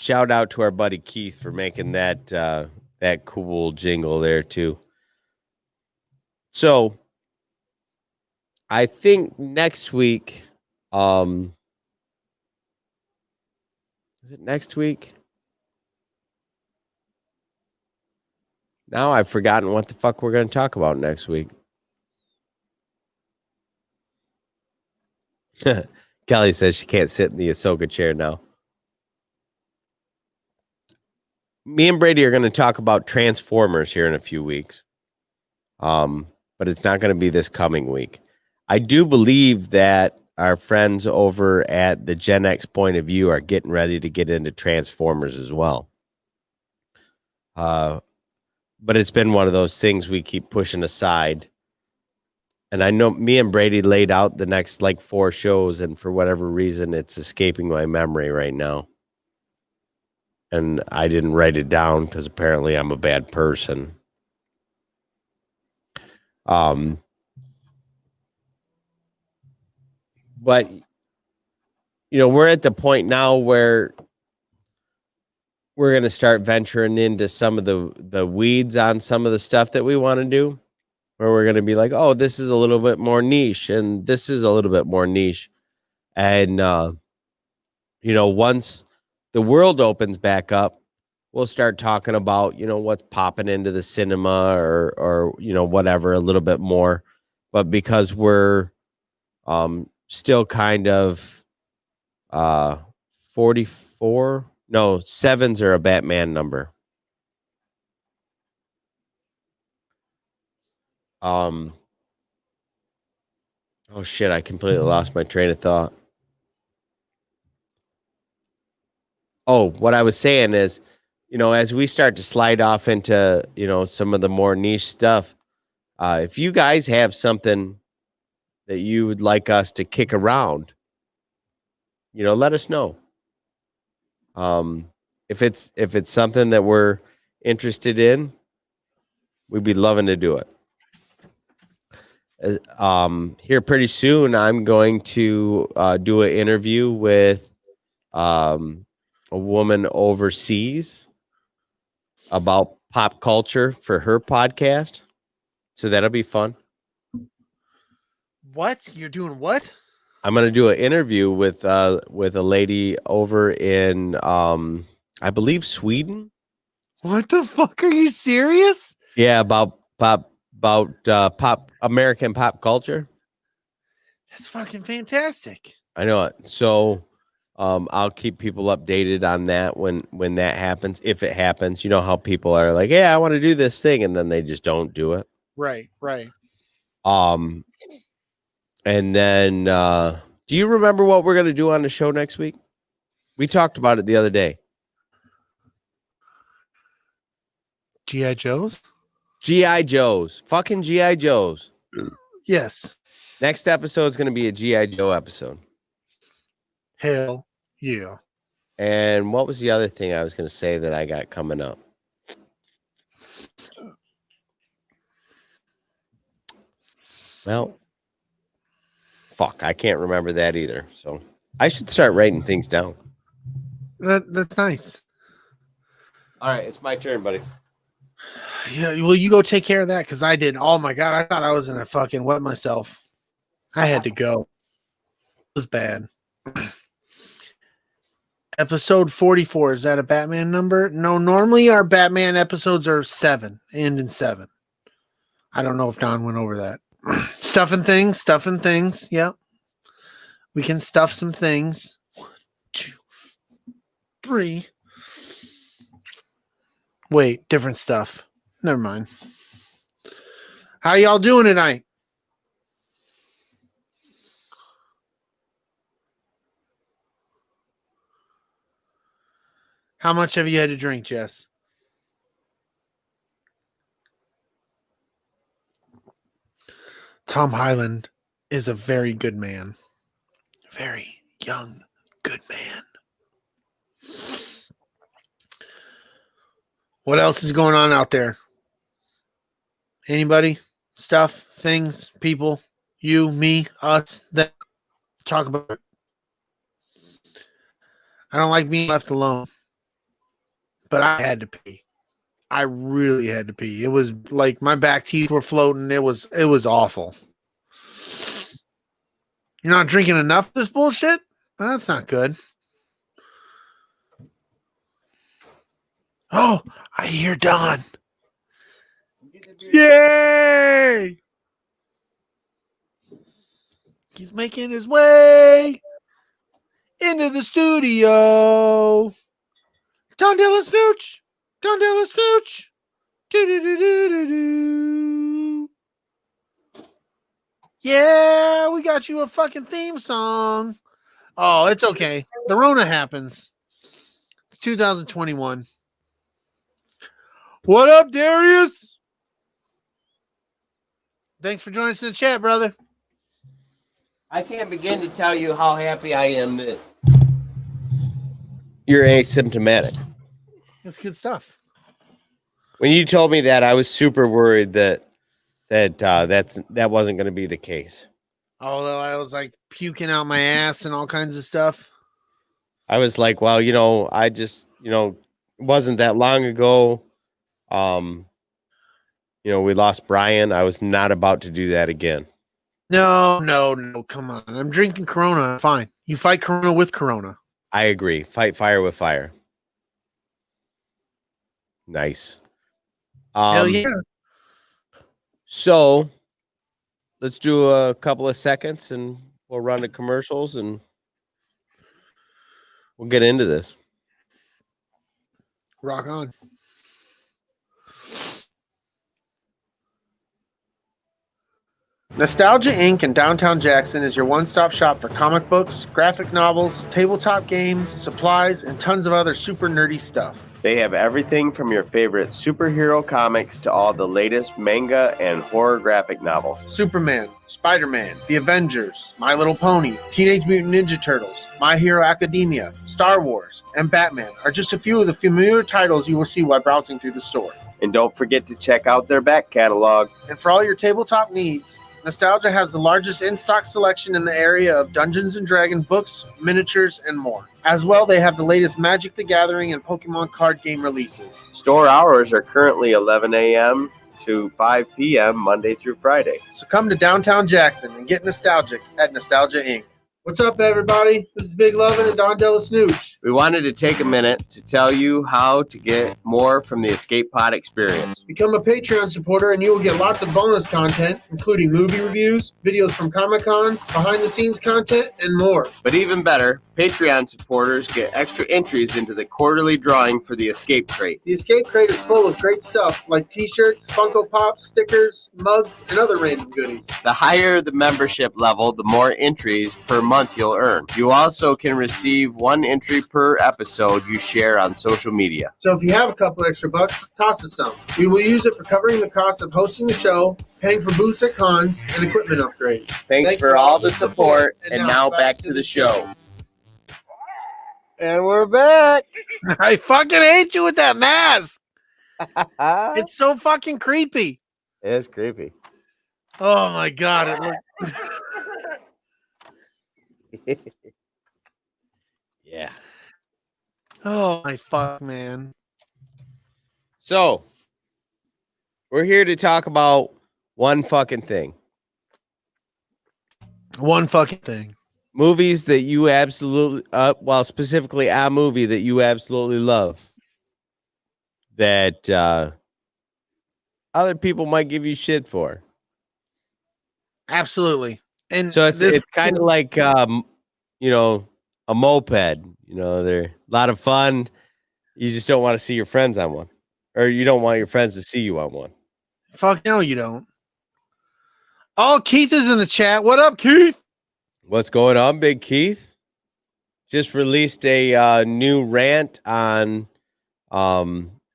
Shout out to our buddy Keith for making that that cool jingle there too. So I think next week, is it next week? Now I've forgotten what the fuck we're going to talk about next week. Kelly says she can't sit in the Ahsoka chair now. Me and Brady are going to talk about Transformers here in a few weeks. But it's not going to be this coming week. I do believe that our friends over at the Gen X Point of View are getting ready to get into Transformers as well. But it's been one of those things we keep pushing aside. And I know me and Brady laid out the next like 4 shows, and for whatever reason, it's escaping my memory right now. And I didn't write it down because apparently I'm a bad person. But you know, we're at the point now where we're going to start venturing into some of the weeds on some of the stuff that we want to do, where we're going to be like, oh, this is a little bit more niche and this is a little bit more niche. And you know, once the world opens back up, we'll start talking about, you know, what's popping into the cinema or you know, whatever a little bit more. But because we're still kind of 44, no, 7s are a Batman number. Oh shit, I completely lost my train of thought. Oh, what I was saying is, you know, as we start to slide off into, you know, some of the more niche stuff, if you guys have something that you would like us to kick around, you know, let us know. If it's something that we're interested in, we'd be loving to do it. Here pretty soon, I'm going to do an interview with a woman overseas about pop culture for her podcast. So that'll be fun. What? You're doing what? I'm going to do an interview with a lady over in I believe Sweden. What the fuck? Are you serious? Yeah, about American pop culture. That's fucking fantastic. I know it. So I'll keep people updated on that when that happens, if it happens. You know how people are like, yeah, I want to do this thing, and then they just don't do it. Right. And then do you remember what we're going to do on the show next week? We talked about it the other day. G.I. Joes? G.I. Joes. Fucking G.I. Joes. Yes. Next episode is going to be a G.I. Joe episode. Hell yeah. And what was the other thing I was going to say that I got coming up? Well, fuck, I can't remember that either. So I should start writing things down. That's nice. All right, it's my turn, buddy. Yeah, well, you go take care of that because I did. Oh my god, I thought I was gonna fucking wet myself. I had to go. was bad. Episode 44, is that a Batman number? No, normally our Batman episodes are 7, end in 7. I don't know if Don went over that. Stuffing things. Yep. We can stuff some things. 1, 2, 3. Wait, different stuff. Never mind. How y'all doing tonight? How much have you had to drink, Jess? Tom Highland is a very good man. Very young, good man. What else is going on out there? Anybody? Stuff, things, people, you, me, us, that talk about it. I don't like being left alone. But I had to pee. I really had to pee. It was like my back teeth were floating. It was awful. You're not drinking enough of this bullshit? Well, that's not good. Oh, I hear Don. Yay! He's making his way into the studio. Don DellaSnooch. Don DellaSnooch. Do-do-do-do-do-do. Yeah, we got you a fucking theme song. Oh, it's okay. The Rona happens. It's 2021. What up, Darius? Thanks for joining us in the chat, brother. I can't begin to tell you how happy I am that you're asymptomatic. That's good stuff. When you told me that, I was super worried that wasn't going to be the case. Although I was like puking out my ass and all kinds of stuff. I was like, well, I just, it wasn't that long ago. We lost Brian. I was not about to do that again. No, come on. I'm drinking Corona. I'm fine. You fight Corona with Corona. I agree. Fight fire with fire. Nice. Hell yeah. So let's do a couple of seconds and we'll run to commercials and we'll get into this. Rock on. Nostalgia Inc. in downtown Jackson is your one-stop shop for comic books, graphic novels, tabletop games, supplies, and tons of other super nerdy stuff. They have everything from your favorite superhero comics to all the latest manga and horror graphic novels. Superman, Spider-Man, The Avengers, My Little Pony, Teenage Mutant Ninja Turtles, My Hero Academia, Star Wars, and Batman are just a few of the familiar titles you will see while browsing through the store. And don't forget to check out their back catalog. And for all your tabletop needs, Nostalgia has the largest in-stock selection in the area of Dungeons & Dragons books, miniatures, and more. As well, they have the latest Magic the Gathering and Pokemon card game releases. Store hours are currently 11 a.m. to 5 p.m. Monday through Friday. So come to downtown Jackson and get nostalgic at Nostalgia Inc. What's up, everybody? This is Big Lovin and Don DellaSnooch. We wanted to take a minute to tell you how to get more from the Escape Pod experience. Become a Patreon supporter and you will get lots of bonus content, including movie reviews, videos from Comic-Con, behind-the-scenes content, and more. But even better, Patreon supporters get extra entries into the quarterly drawing for the Escape Crate. The Escape Crate is full of great stuff like t-shirts, Funko Pops, stickers, mugs, and other random goodies. The higher the membership level, the more entries per month you'll earn. You also can receive 1 entry per episode you share on social media. So if you have a couple extra bucks, toss us some. We will use it for covering the cost of hosting the show, paying for booths at cons, and equipment upgrades. Thanks for all the support, and now back to the show. And we're back. I fucking hate you with that mask. It's so fucking creepy. It is creepy. Oh my god, it looks Yeah. Oh my fuck, man. So, we're here to talk about one fucking thing. One fucking thing. movies that you absolutely, well, specifically a movie that you absolutely love that other people might give you shit for. Absolutely. And So it's kind of like you know, a moped. You know, they're a lot of fun. You just don't want to see your friends on one, or you don't want your friends to see you on one. Fuck no, you don't. Oh, Keith is in the chat. What up, Keith? What's going on, Big Keith? Just released a new rant on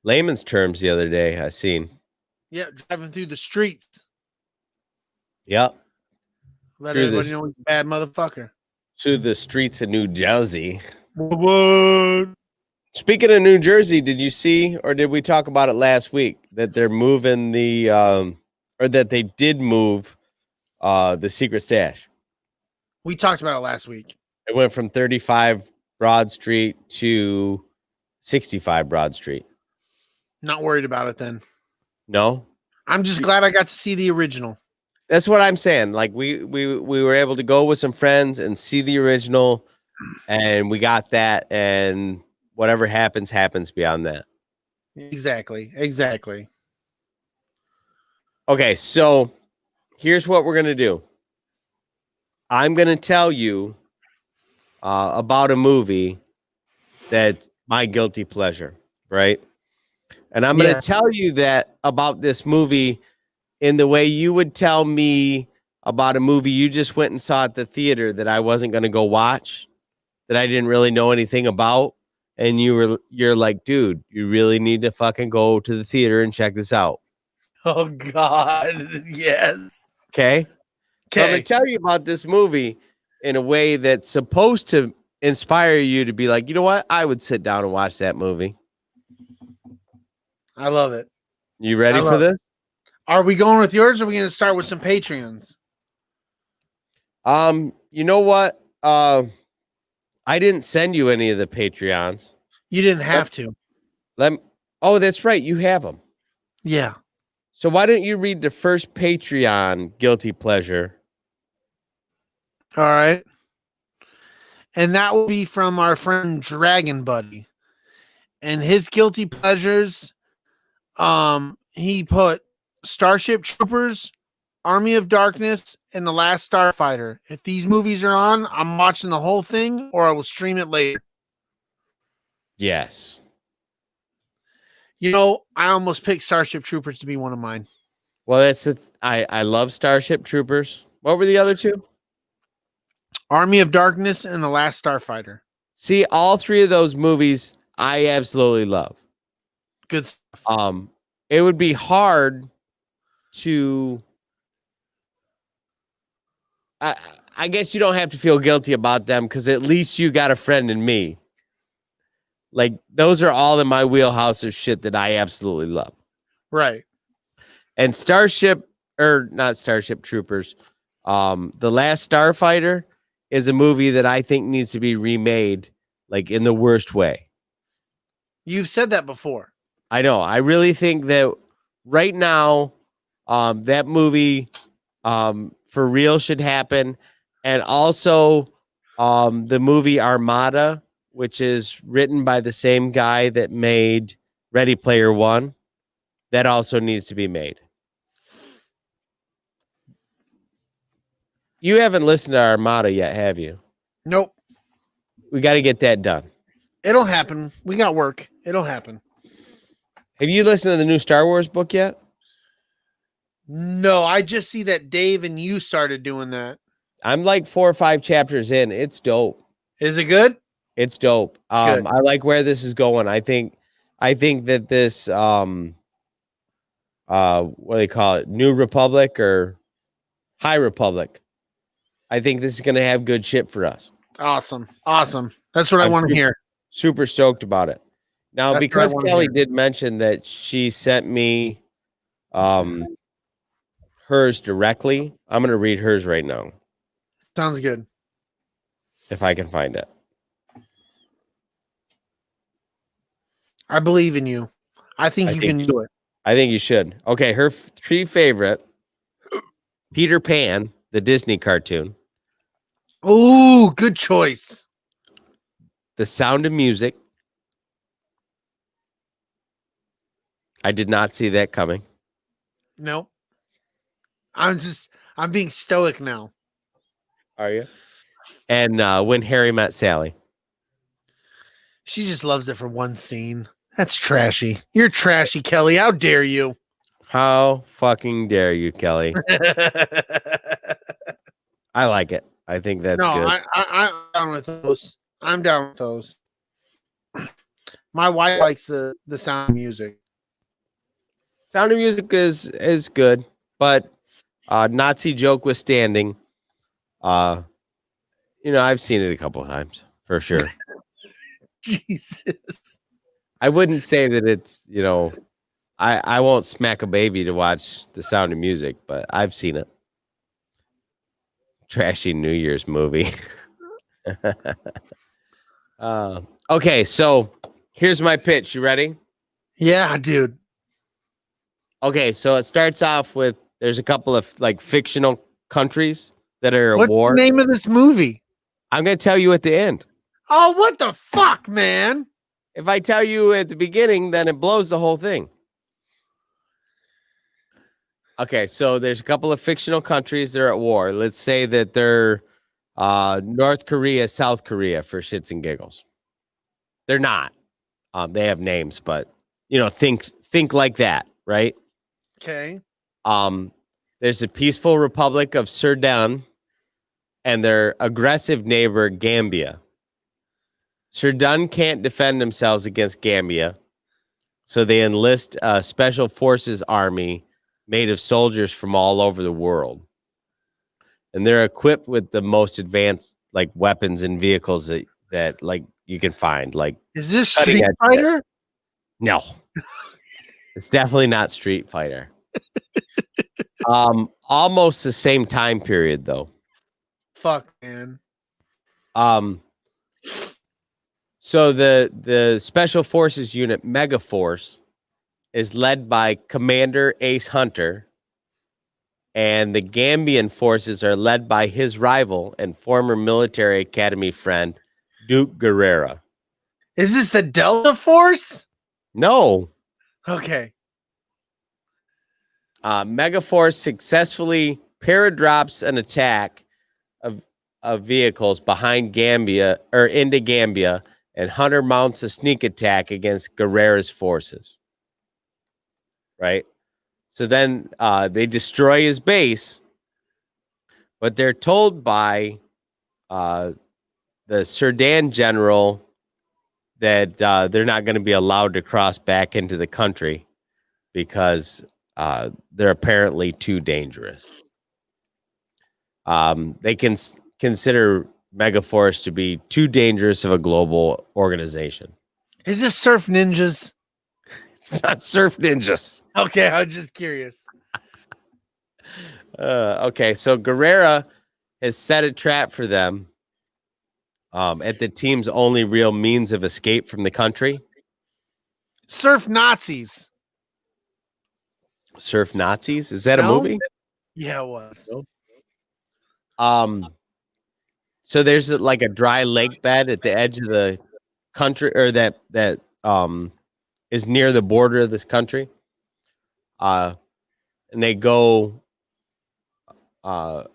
Layman's Terms the other day. I seen. Yeah, driving through the streets. Yep. Let Through everybody this- know he's a bad motherfucker. To the streets of New Jersey. What? Speaking of New Jersey, did you see, or did we talk about it last week, that they're moving the, or that they did move the secret stash? We talked about it last week. It went from 35 Broad Street to 65 Broad Street. Not worried about it then. No? I'm just glad I got to see the original. That's what I'm saying. Like we were able to go with some friends and see the original, and we got that, and whatever happens beyond that. Exactly. Okay, so here's what we're gonna do. I'm gonna tell you about a movie that's my guilty pleasure, right? And I'm gonna tell you that about this movie in the way you would tell me about a movie you just went and saw at the theater that I wasn't going to go watch, that I didn't really know anything about. And you're like, dude, you really need to fucking go to the theater and check this out. Oh God. Yes. Okay. So I'm going to tell you about this movie in a way that's supposed to inspire you to be like, you know what? I would sit down and watch that movie. I love it. You ready for this? Are we going with yours or are we going to start with some Patreons? You know what? I didn't send you any of the Patreons. You didn't have to. Oh, that's right. You have them. Yeah. So why don't you read the first Patreon guilty pleasure? All right. And that will be from our friend Dragon Buddy. And his guilty pleasures, he put Starship Troopers, Army of Darkness, and The Last Starfighter. If these movies are on, I'm watching the whole thing or I will stream it later. Yes. You know, I almost picked Starship Troopers to be one of mine. Well, I love Starship Troopers. What were the other two? Army of Darkness and The Last Starfighter. See, all three of those movies I absolutely love. Good stuff. It would be hard to I guess you don't have to feel guilty about them because at least you got a friend in me. Like those are all in my wheelhouse of shit that I absolutely love. Right. And not Starship Troopers. The Last Starfighter is a movie that I think needs to be remade, like in the worst way. You've said that before. I know. I really think that right now, that movie for real should happen. And also the movie Armada, which is written by the same guy that made Ready Player One, that also needs to be made. You haven't listened to Armada yet, have you? Nope. We got to get that done. It'll happen. We got work. It'll happen. Have you listened to the new Star Wars book yet? No, I just see that Dave and you started doing that. I'm like 4 or 5 chapters in. It's dope. Is it good? It's dope. Good. I like where this is going. I think that this what do they call it? New Republic or High Republic. I think this is going to have good shit for us. Awesome. That's what I want to hear. Super stoked about it. Now, That's because what I wanna Kelly hear. did mention that she sent me hers directly, I'm going to read hers right now Sounds good. if I can find it. I believe in you. I think you can do it. I think you should. Okay, her 3 favorite: Peter Pan, the Disney cartoon; Ooh, good choice. The Sound of Music. I did not see that coming. Nope. I'm being stoic now. Are you? And When Harry Met Sally. She just loves it for one scene. That's trashy. You're trashy, Kelly. How dare you? How fucking dare you, Kelly? I like it. I think that's No, good. I'm down with those. I'm down with those. My wife likes the Sound of Music. Sound of Music is good, but Nazi joke withstanding, I've seen it a couple of times for sure. Jesus. I wouldn't say that it's, I won't smack a baby to watch The Sound of Music, but I've seen it. Trashy New Year's movie. Okay, so here's my pitch. You ready? Yeah, dude. Okay, so it starts off with there's a couple of like fictional countries that are at What's war. the name of this movie? I'm going to tell you at the end. Oh, what the fuck, man? If I tell you at the beginning, then it blows the whole thing. Okay, so there's a couple of fictional countries that are at war. Let's say that they're North Korea, South Korea for shits and giggles. They're not. They have names, but think like that, right? Okay. There's a peaceful Republic of Sudan and their aggressive neighbor Gambia. Sudan can't defend themselves against Gambia, so they enlist a special forces army made of soldiers from all over the world. And they're equipped with the most advanced like weapons and vehicles that like you can find. Like, is this Street Fighter? No. It's definitely not Street Fighter. Almost the same time period though. Fuck, man. So the Special Forces Unit Megaforce is led by Commander Ace Hunter, and the Gambian forces are led by his rival and former military academy friend, Duke Guerrera. Is this the Delta Force? No. Okay. Megaforce successfully paradrops an attack of vehicles behind Gambia or into Gambia, and Hunter mounts a sneak attack against Guerrera's forces. Right? So then they destroy his base, but they're told by the Sudan general that they're not going to be allowed to cross back into the country because they're apparently too dangerous. They can consider Megaforce to be too dangerous of a global organization. Is this Surf Ninjas? It's not Surf Ninjas. Okay, I was just curious. Okay, so Guerrera has set a trap for them at the team's only real means of escape from the country. Surf Nazis. Surf Nazis? Is that a movie? Yeah, it was. So there's like a dry lake bed at the edge of the country, or that is near the border of this country. And they go to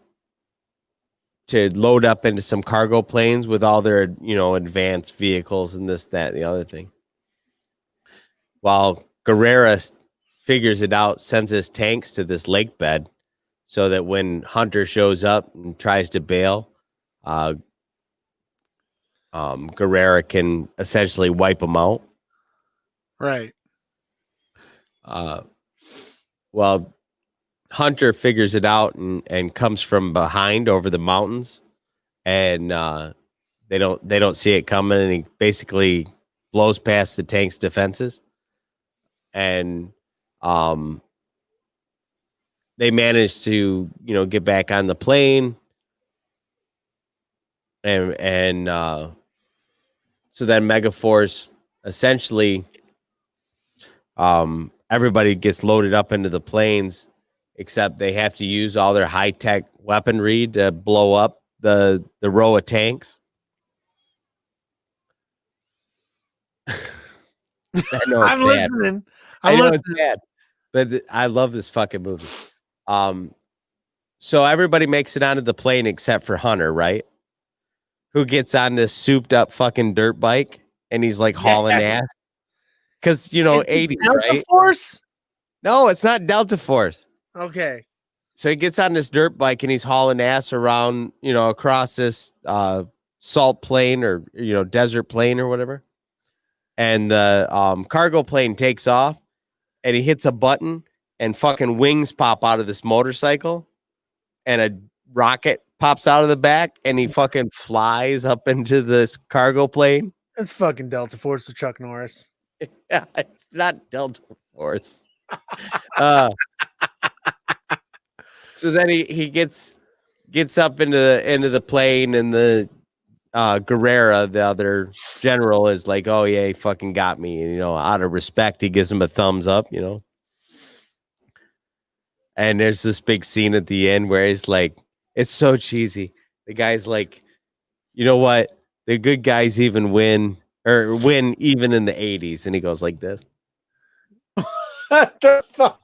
load up into some cargo planes with all their, advanced vehicles and this, that, and the other thing. While Guerrera figures it out, sends his tanks to this lake bed so that when Hunter shows up and tries to bail, Guerrera can essentially wipe him out. Right. Well, Hunter figures it out and comes from behind over the mountains, and they don't see it coming, and he basically blows past the tank's defenses, and they manage to get back on the plane, and so then Megaforce essentially everybody gets loaded up into the planes, except they have to use all their high-tech weaponry to blow up the row of tanks. I know it's I'm bad. listening. I I'm know listening. it's bad, but I love this fucking movie. So everybody makes it onto the plane except for Hunter, right? Who gets on this souped up fucking dirt bike and he's like hauling ass. Because, you know, Is it 80s, Delta right? Force? No, it's not Delta Force. Okay. So he gets on this dirt bike and he's hauling ass around, you know, across this salt plain or, you know, desert plain or whatever. And the cargo plane takes off and he hits a button and fucking wings pop out of this motorcycle and a rocket pops out of the back and he fucking flies up into this cargo plane. It's fucking Delta Force with Chuck Norris. Yeah, it's not Delta Force. So then he gets up into the plane and the Guerrera, the other general, is like, oh yeah, he fucking got me. And, you know, out of respect, he gives him a thumbs up, you know. And there's this big scene at the end where he's like, it's so cheesy. The guy's like, you know what? The good guys even win even in the 80s. And he goes like this. What the fuck?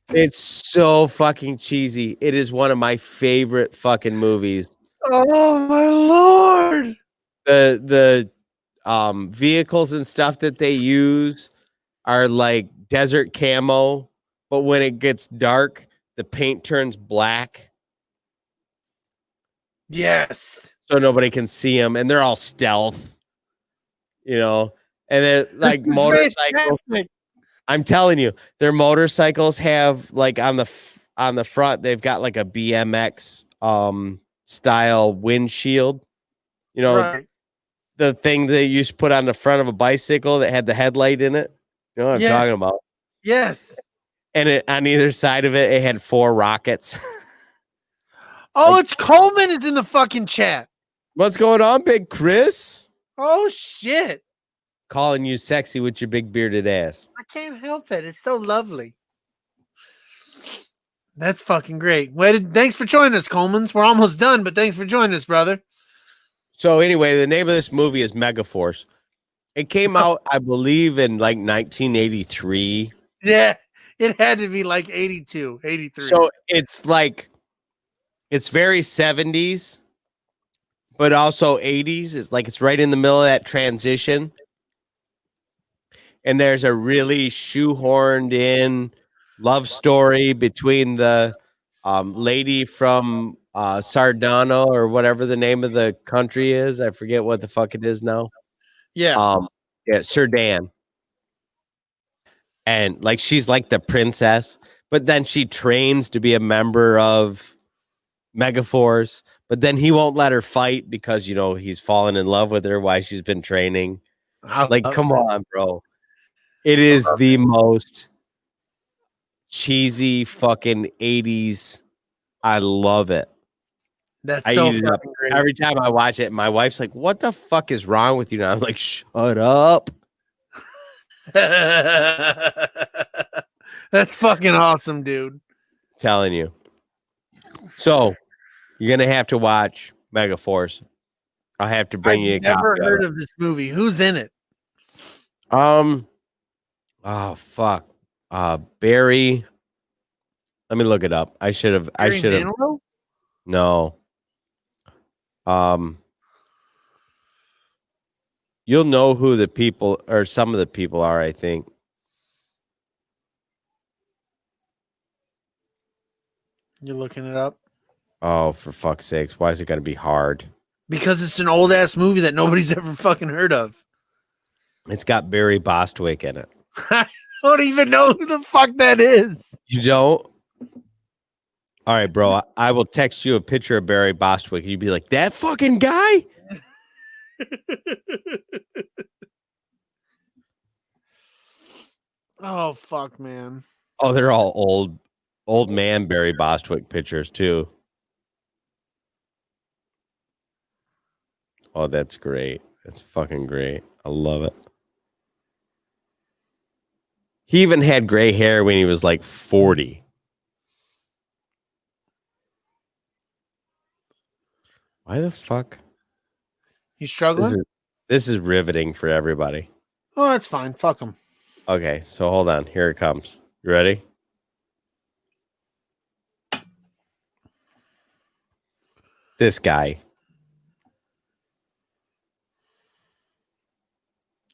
It's so fucking cheesy. It is one of my favorite fucking movies. Oh my lord. The vehicles and stuff that they use are like desert camo, but when it gets dark, the paint turns black. Yes. So nobody can see them, and they're all stealth, you know. And they're like motorcycles. I'm telling you, their motorcycles have like on the front, they've got like a BMX style windshield. You know, Right. the thing that you used to put on the front of a bicycle that had the headlight in it. You know what I'm talking about? Yes. And on either side of it, it had 4 rockets. Oh, it's Coleman is in the fucking chat. What's going on, Big Chris? Oh shit. Calling you sexy with your big bearded ass. I can't help it. It's so lovely. That's fucking great. Thanks for joining us, Colemans. We're almost done, but thanks for joining us, brother. So anyway, the name of this movie is Megaforce. It came out, I believe, in like 1983. Yeah, it had to be like 82, 83. So it's like, it's very 70s, but also 80s. It's like it's right in the middle of that transition. And there's a really shoehorned in love story between the lady from Sardano or whatever the name of the country is. I forget what the fuck it is now. Yeah. Yeah, Sardan. And like she's like the princess, but then she trains to be a member of Megaforce, but then he won't let her fight because, you know, he's fallen in love with her while she's been training. Like, come on, bro. It is the most cheesy fucking 80s. I love it. That's I so eat it up fucking great. every time I watch it. My wife's like, what the fuck is wrong with you now? I'm like, shut up. That's fucking awesome, dude. Telling you. So you're gonna have to watch Megaforce. I'll have to bring you a I've never copy heard of this movie. Who's in it? Oh fuck. Barry. Let me look it up. I should have. No. You'll know who the people or some of the people are, I think. You're looking it up? Oh, for fuck's sakes. Why is it gonna be hard? Because it's an old ass movie that nobody's ever fucking heard of. It's got Barry Bostwick in it. I don't even know who the fuck that is. You don't? All right, bro. I will text you a picture of Barry Bostwick. You'd be like, that fucking guy? Oh fuck, man. Oh, they're all old man Barry Bostwick pictures too. Oh, that's great. That's fucking great. I love it. He even had gray hair when he was like 40. Why the fuck? You struggling? This is riveting for everybody. Oh, that's fine. Fuck him. Okay, so hold on. Here it comes. You ready? This guy.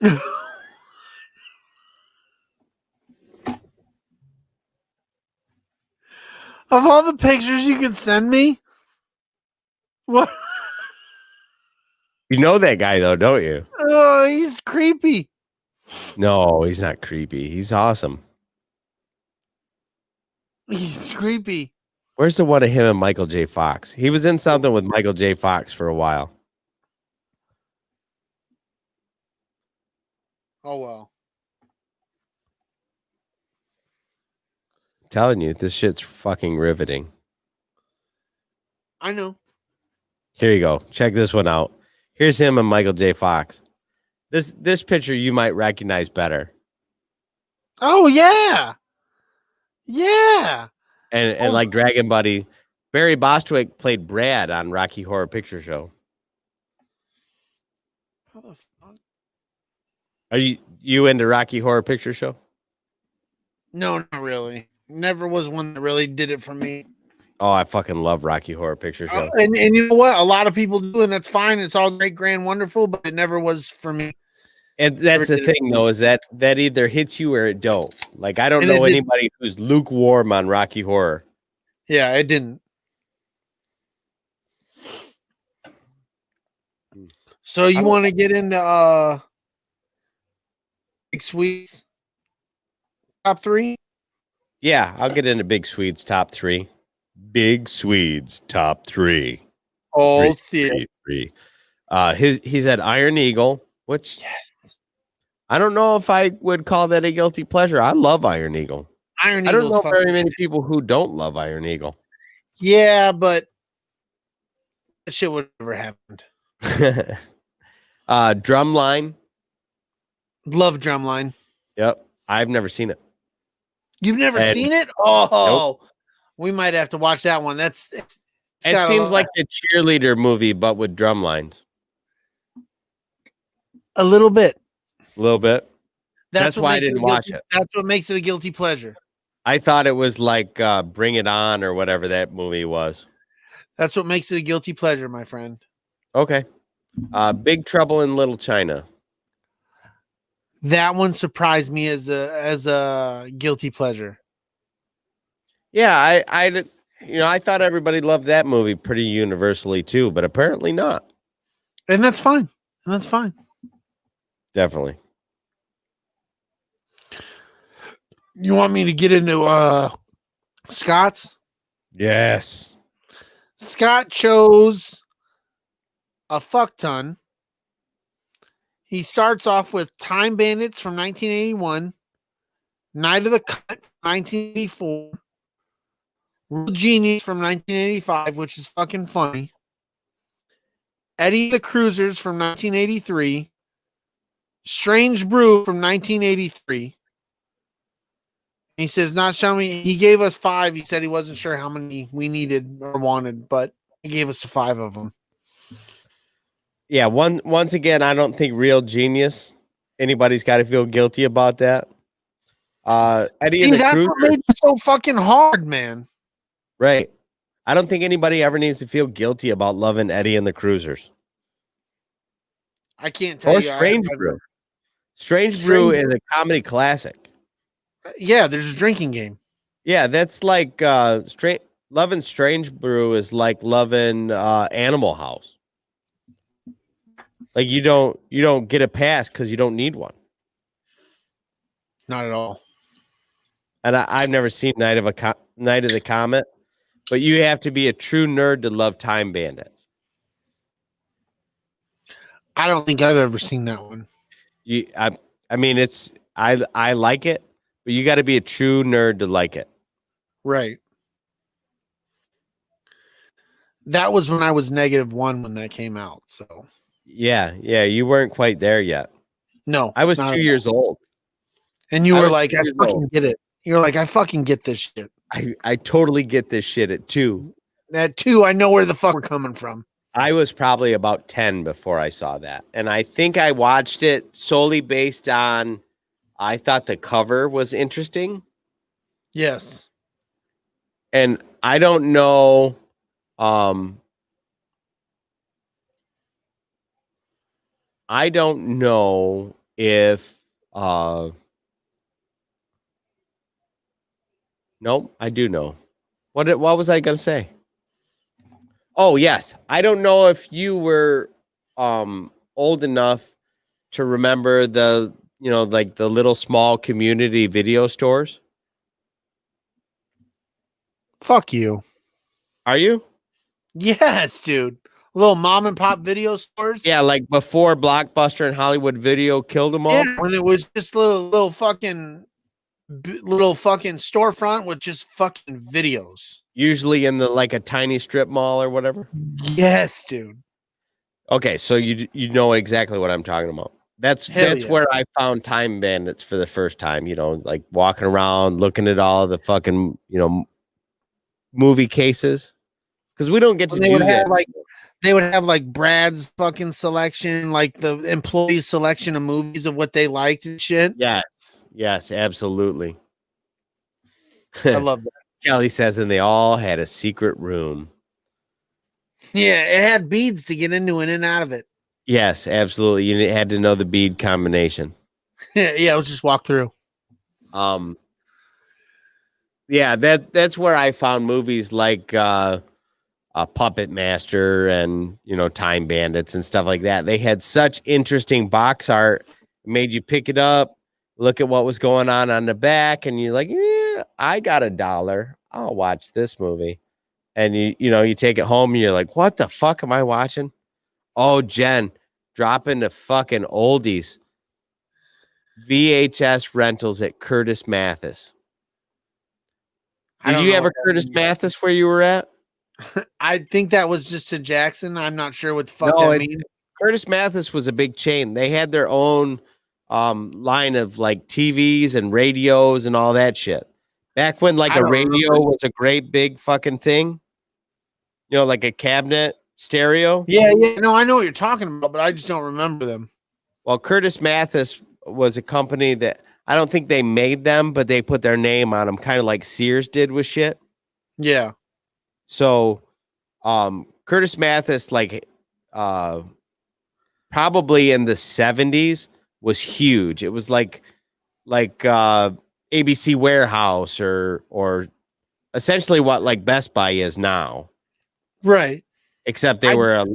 Of all the pictures you could send me, what? You know that guy though, don't you? Oh, he's creepy. No, he's not creepy. He's awesome. He's creepy. Where's the one of him and Michael J. Fox? He was in something with Michael J. Fox for a while. Oh well. I'm telling you, this shit's fucking riveting. I know. Here you go. Check this one out. Here's him and Michael J. Fox. This picture you might recognize better. Oh yeah. Yeah. And like Dragon Buddy, Barry Bostwick played Brad on Rocky Horror Picture Show. How the fuck? Are you into Rocky Horror Picture Show? No, not really. Never was one that really did it for me. Oh, I fucking love Rocky Horror Picture Show. And you know what? A lot of people do, and that's fine. It's all great, grand, wonderful, but it never was for me. And that's the thing, though, is that either hits you or it don't. Like, I don't know anybody who's lukewarm on Rocky Horror. Yeah, it didn't. So you want to get into Big Swede's top 3? Yeah, I'll get into Big Swede's top 3. Big Swede's top 3. Oh, three. He's at Iron Eagle, which I don't know if I would call that a guilty pleasure. I love Iron Eagle. I don't know very many people who don't love Iron Eagle. Yeah, but that shit would never happened. Drumline. Love Drumline. Yep. I've never seen it. You've never seen it? Oh, nope. We might have to watch that one. It seems like the cheerleader movie, but with drum lines. A little bit. A little bit. That's why I didn't watch it. That's what makes it a guilty pleasure. I thought it was like Bring It On or whatever that movie was. That's what makes it a guilty pleasure, my friend. Okay. Big Trouble in Little China. That one surprised me as a guilty pleasure. Yeah, I thought everybody loved that movie pretty universally too, but apparently not. And that's fine. Definitely. You want me to get into Scott's? Yes. Scott chose a fuck ton. He starts off with Time Bandits from 1981, Night of the Cut from 1984, Real Genius from 1985, which is fucking funny, Eddie the Cruisers from 1983, Strange Brew from 1983. He says, not showing me. He gave us 5. He said he wasn't sure how many we needed or wanted, but he gave us 5 of them. Yeah, once again, I don't think Real Genius. Anybody's got to feel guilty about that. Eddie and the that's Cruisers. What made it so fucking hard, man. Right. I don't think anybody ever needs to feel guilty about loving Eddie and the Cruisers. I can't tell you. Strange Brew. Strange Brew is a comedy classic. Yeah, there's a drinking game. Yeah, that's like loving Strange Brew is like loving Animal House. Like you don't get a pass because you don't need one. Not at all. And I've never seen Night of the Comet, but you have to be a true nerd to love Time Bandits. I don't think I've ever seen that one. I mean, I like it, but you got to be a true nerd to like it. Right. That was when I was -1 when that came out. So yeah, you weren't quite there yet. No, I was 2 years old. And you were like, I fucking get it. You're like, I fucking get this shit. I totally get this shit at 2. At 2, I know where the fuck we're coming from. I was probably about 10 before I saw that. And I think I watched it solely based on, I thought the cover was interesting. Yes. And I don't know. I don't know if, nope, I do know. What was I going to say? Oh, yes. I don't know if you were old enough to remember the, like the little small community video stores. Fuck you. Are you? Yes, dude. Little mom and pop video stores. Yeah, like before Blockbuster and Hollywood Video killed them all. Yeah, when it was just little fucking storefront with just fucking videos. Usually in the like a tiny strip mall or whatever. Yes, dude. Okay, so you know exactly what I'm talking about. That's where I found Time Bandits for the first time, like walking around looking at all the fucking, movie cases. Because we don't get to do that. They would have like Brad's fucking selection, like the employees' selection of movies of what they liked and shit. Yes, absolutely. I love that. Kelly says, and they all had a secret room. Yeah, it had beads to get into and in and out of it. Yes, absolutely. You had to know the bead combination. Yeah, it was just walk through. Yeah, that's where I found movies like Puppet Master and Time Bandits and stuff like that. They had such interesting box art. It made you pick it up, look at what was going on the back, and you're like, yeah, I got $1. I'll watch this movie. And you take it home and you're like, what the fuck am I watching? Oh, Jen, dropping the fucking oldies. VHS rentals at Curtis Mathis. Did you have a Curtis Mathis where you were at? I think that was just to Jackson. I'm not sure what the fuck that means. Curtis Mathis was a big chain. They had their own line of like TVs and radios and all that shit. Back when like a radio was a great big fucking thing. Like a cabinet stereo. Yeah. No, I know what you're talking about, but I just don't remember them. Well, Curtis Mathis was a company that I don't think they made them, but they put their name on them, kind of like Sears did with shit. Yeah. So, Curtis Mathis, like, probably in the 70s was huge. It was like ABC Warehouse or essentially what like Best Buy is now. Right. Except they were a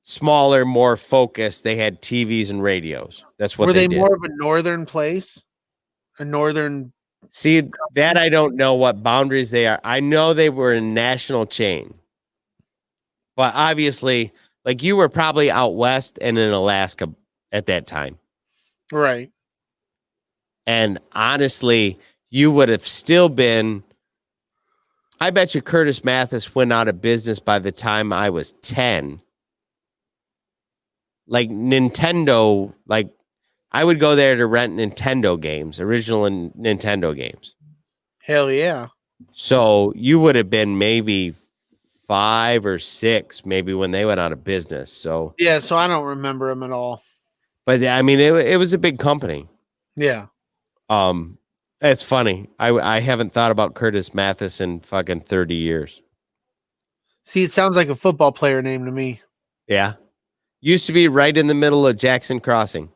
smaller, more focused. They had TVs and radios. That's what they did. More of a northern place? A northern. See, that I don't know what boundaries they are. I know they were a national chain. But obviously, like you were probably out west and in Alaska at that time. Right. And honestly, you would have still been. I bet you Curtis Mathis went out of business by the time I was 10. Like Nintendo, like I would go there to rent Nintendo games, original Nintendo games. Hell yeah. So you would have been maybe 5 or 6, maybe when they went out of business. So yeah, so I don't remember them at all. But I mean, it was a big company. Yeah. It's funny. I haven't thought about Curtis Mathis in fucking 30 years. See, it sounds like a football player name to me. Yeah. Used to be right in the middle of Jackson Crossing.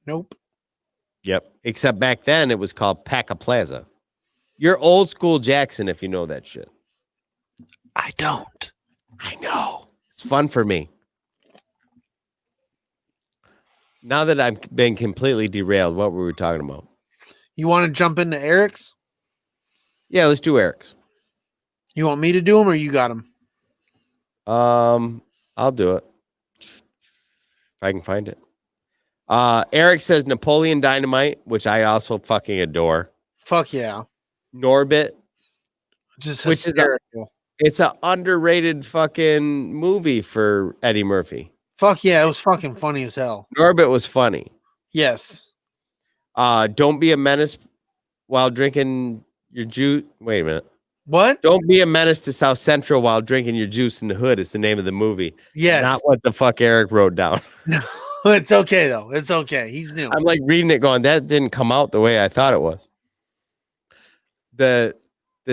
Nope. Yep. Except back then it was called Paca Plaza. You're old school Jackson if you know that shit. I don't. I know. It's fun for me. Now that I've been completely derailed, what were we talking about? You want to jump into Eric's? Yeah, let's do Eric's. You want me to do them or you got them? I'll do it. If I can find it. Eric says Napoleon Dynamite, which I also fucking adore. Fuck yeah. Norbit. Just hysterical. It's an underrated fucking movie for Eddie Murphy. Fuck yeah, it was fucking funny as hell. Norbit was funny. Yes. Don't be a menace while drinking your juice. Wait a minute. What? Don't be a menace to South Central while drinking your juice in the hood is the name of the movie. Yes. Not what the fuck Eric wrote down. No, it's okay though. It's okay. He's new. I'm like reading it going, that didn't come out the way I thought it was. The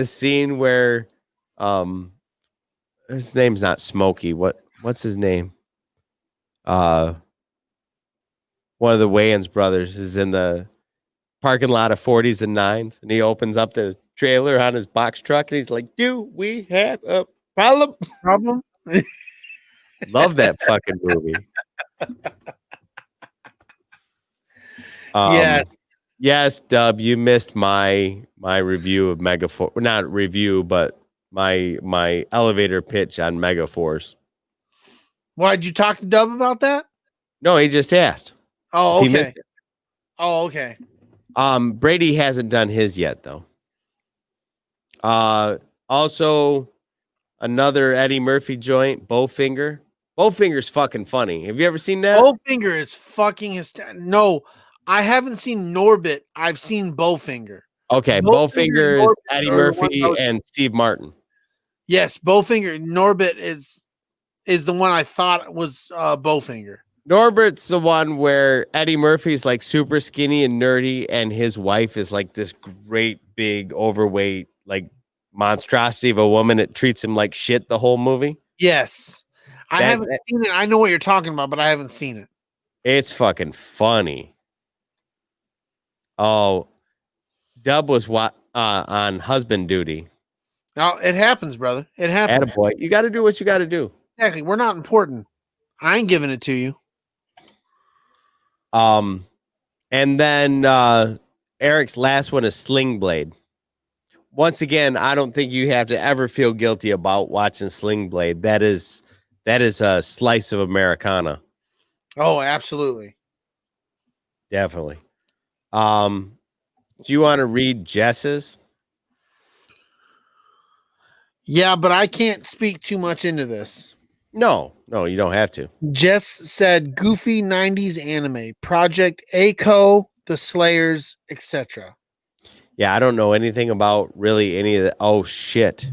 scene where his name's not Smokey. What's his name? One of the Wayans brothers is in the parking lot of 40s and 9s, and he opens up the trailer on his box truck, and he's like, "Do we have a problem?" Love that fucking movie. Yeah. Yes, Dub, you missed my review of Megaforce. Not review, but my elevator pitch on Megaforce. Why did you talk to Dub about that? No, he just asked. Oh, He okay. missed it. Oh, okay. Brady hasn't done his yet, though. Also, another Eddie Murphy joint, Bowfinger. Bowfinger's fucking funny. Have you ever seen that? Bowfinger is fucking hysterical. No, I haven't seen Norbit. I've seen Bowfinger. Okay, Bowfinger Bowfinger, and Eddie Norbit are the Murphy, ones and Steve Martin. Yes, Bowfinger. Norbit is the one I thought was Bowfinger. Norbert's the one where Eddie Murphy's like super skinny and nerdy, and his wife is like this great, big, overweight, like monstrosity of a woman that treats him like shit the whole movie. Yes. I haven't seen it. I know what you're talking about, but I haven't seen it. It's fucking funny. Oh, Dub was on husband duty. Now it happens, brother. It happens. Attaboy. You got to do what you got to do. Exactly. We're not important. I ain't giving it to you. And then Eric's last one is Sling Blade. Once again, I don't think you have to ever feel guilty about watching Sling Blade. That is a slice of Americana. Oh, absolutely. Definitely. Do you want to read Jess's? Yeah, but I can't speak too much into this. No, you don't have to. Jess said goofy 90s anime, Project A-ko, The Slayers, etc. Yeah, I don't know anything about really any of that. Oh, shit.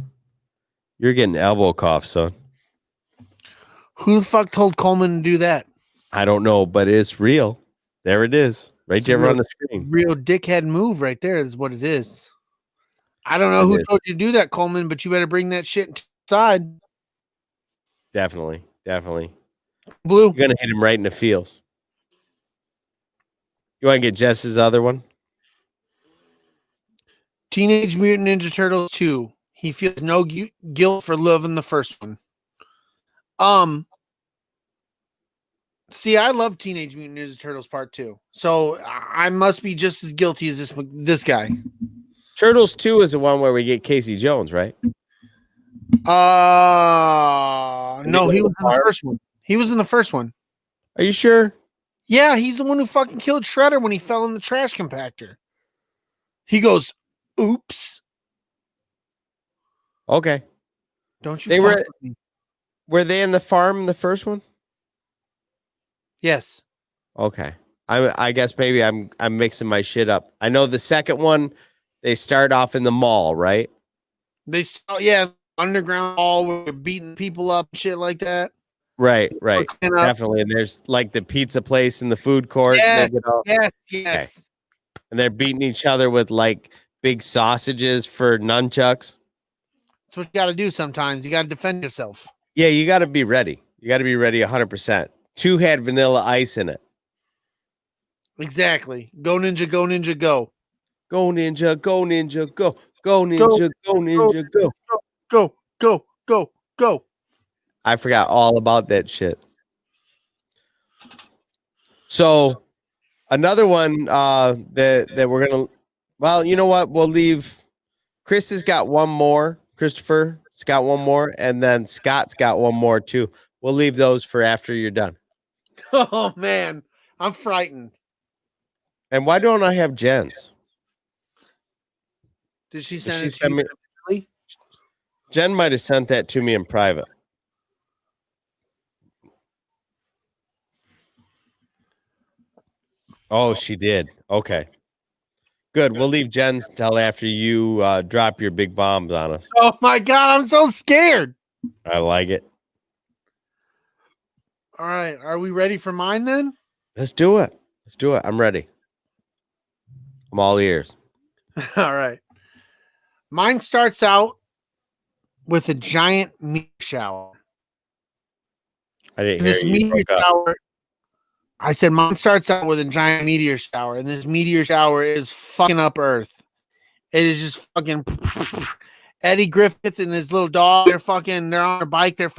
You're getting elbow cough, son. Who the fuck told Coleman to do that? I don't know, but it's real. There it is. Right there on the screen. Real dickhead move right there is what it is. I don't know who told you to do that, Coleman, but you better bring that shit inside. Definitely. Blue. You're going to hit him right in the feels. You want to get Jess's other one? Teenage Mutant Ninja Turtles 2. He feels no guilt for loving the first one. See, I love Teenage Mutant Ninja Turtles Part 2. So I must be just as guilty as this guy. Turtles 2 is the one where we get Casey Jones, right? No, he was in the first one. He was in the first one. Are you sure? Yeah, he's the one who fucking killed Shredder when he fell in the trash compactor. He goes, oops. Okay. Don't you They fuck with me. were they in the farm in the first one? Yes. Okay. I guess maybe I'm mixing my shit up. I know the second one, they start off in the mall, right? Underground mall where we're beating people up and shit like that. Right. Definitely. And there's like the pizza place and the food court. Yes. Okay. And they're beating each other with like big sausages for nunchucks. That's what you got to do sometimes. You got to defend yourself. Yeah, you got to be ready. You got to be ready 100%. 2 had vanilla ice in it. Exactly. Go Ninja, go Ninja, go. Go Ninja, go Ninja, go. Go Ninja, go Ninja, go. Go. I forgot all about that shit. So another one that we're going to, well, you know what? We'll leave. Chris has got one more. Christopher's got one more. And then Scott's got one more too. We'll leave those for after you're done. Oh, man. I'm frightened. And why don't I have Jen's? Did she send it to you? Jen might have sent that to me in private. Oh, she did. Okay. Good. We'll leave Jen's till after you drop your big bombs on us. Oh my God, I'm so scared. I like it. All right, are we ready for mine then? Let's do it. Let's do it. I'm ready. I'm all ears. All right. Mine starts out with a giant meteor shower. I didn't And hear this you. meteor broke up. shower, I said mine starts out with a giant meteor shower, and this meteor shower is fucking up Earth. It is just fucking Eddie Griffith and his little dog. They're on their bike. They're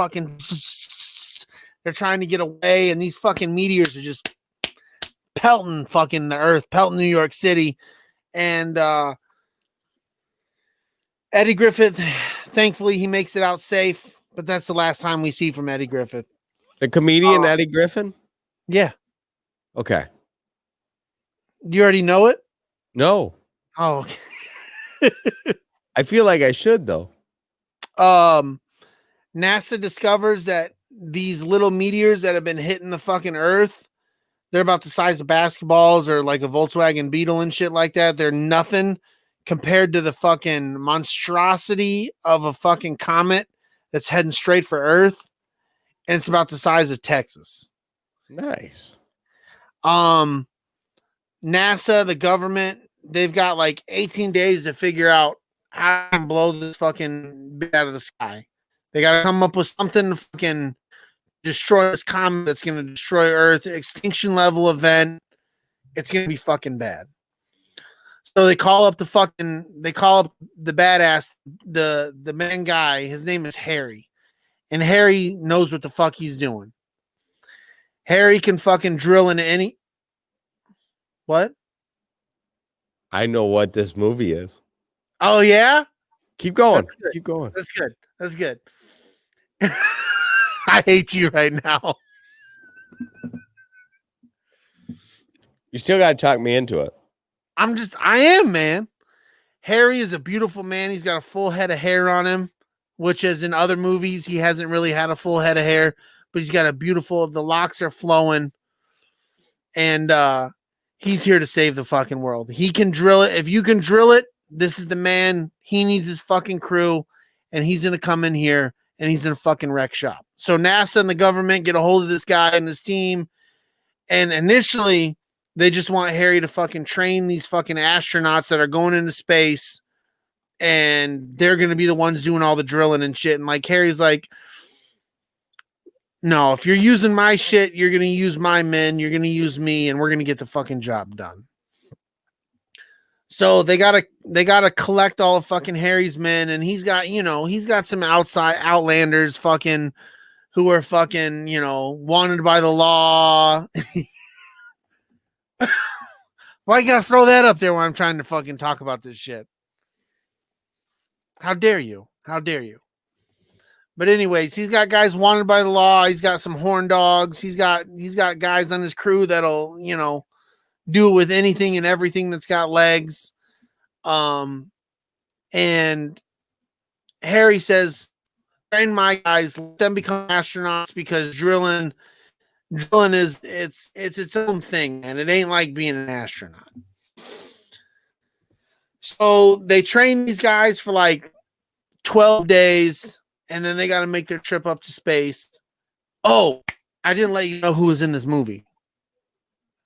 trying to get away, and these fucking meteors are just pelting fucking the Earth, pelting New York City. And Eddie Griffith, thankfully, he makes it out safe, but that's the last time we see from Eddie Griffith. The comedian Eddie Griffin? Yeah. Okay. You already know it? No. Oh, okay. I feel like I should, though. NASA discovers that these little meteors that have been hitting the fucking Earth, they're about the size of basketballs or like a Volkswagen Beetle and shit like that. They're nothing compared to the fucking monstrosity of a fucking comet that's heading straight for Earth. And it's about the size of Texas. Nice. NASA, the government, they've got like 18 days to figure out how to blow this fucking bit out of the sky. They got to come up with something to fucking destroy this comet that's going to destroy Earth. Extinction level event. It's going to be fucking bad. So they call up the badass, the main guy. His name is Harry. And Harry knows what the fuck he's doing. Harry can fucking drill into any. What? I know what this movie is. Oh, yeah? Keep going. That's Keep going. That's good. That's good. I hate you right now. You still got to talk me into it. I am, man. Harry is a beautiful man. He's got a full head of hair on him, which is in other movies, he hasn't really had a full head of hair, but he's got the locks are flowing. And he's here to save the fucking world. He can drill it. If you can drill it, this is the man. He needs his fucking crew, and he's going to come in here and he's in a fucking wreck shop. So NASA and the government get a hold of this guy and his team. And initially, they just want Harry to fucking train these fucking astronauts that are going into space, and they're going to be the ones doing all the drilling and shit. And like, Harry's like, no, if you're using my shit, you're going to use my men, you're going to use me, and we're going to get the fucking job done. So they gotta collect all of fucking Harry's men, and he's got some outside outlanders fucking who are fucking, wanted by the law. Why you gotta throw that up there when I'm trying to fucking talk about this shit? How dare you? How dare you? But anyways, he's got guys wanted by the law. He's got some horn dogs. He's got guys on his crew that'll, do it with anything and everything that's got legs. And Harry says, train my guys, let them become astronauts, because drilling is its own thing, and it ain't like being an astronaut. So they train these guys for like 12 days, and then they got to make their trip up to space. Oh, I didn't let you know who was in this movie.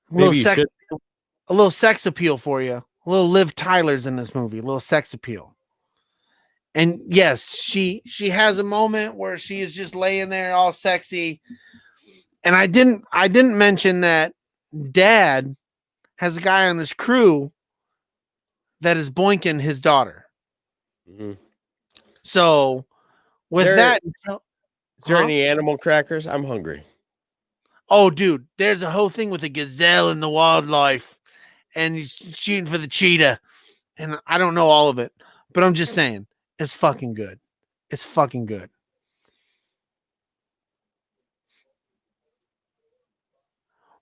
A little sex appeal for you. A little Liv Tyler's in this movie. A little sex appeal. And yes, she has a moment where she is just laying there all sexy. And I didn't mention that Dad has a guy on his crew that is boinking his daughter. Mm-hmm. So with that, is there any animal crackers? I'm hungry. Oh, dude, there's a whole thing with a gazelle in the wildlife, and he's shooting for the cheetah. And I don't know all of it, but I'm just saying, it's fucking good. It's fucking good.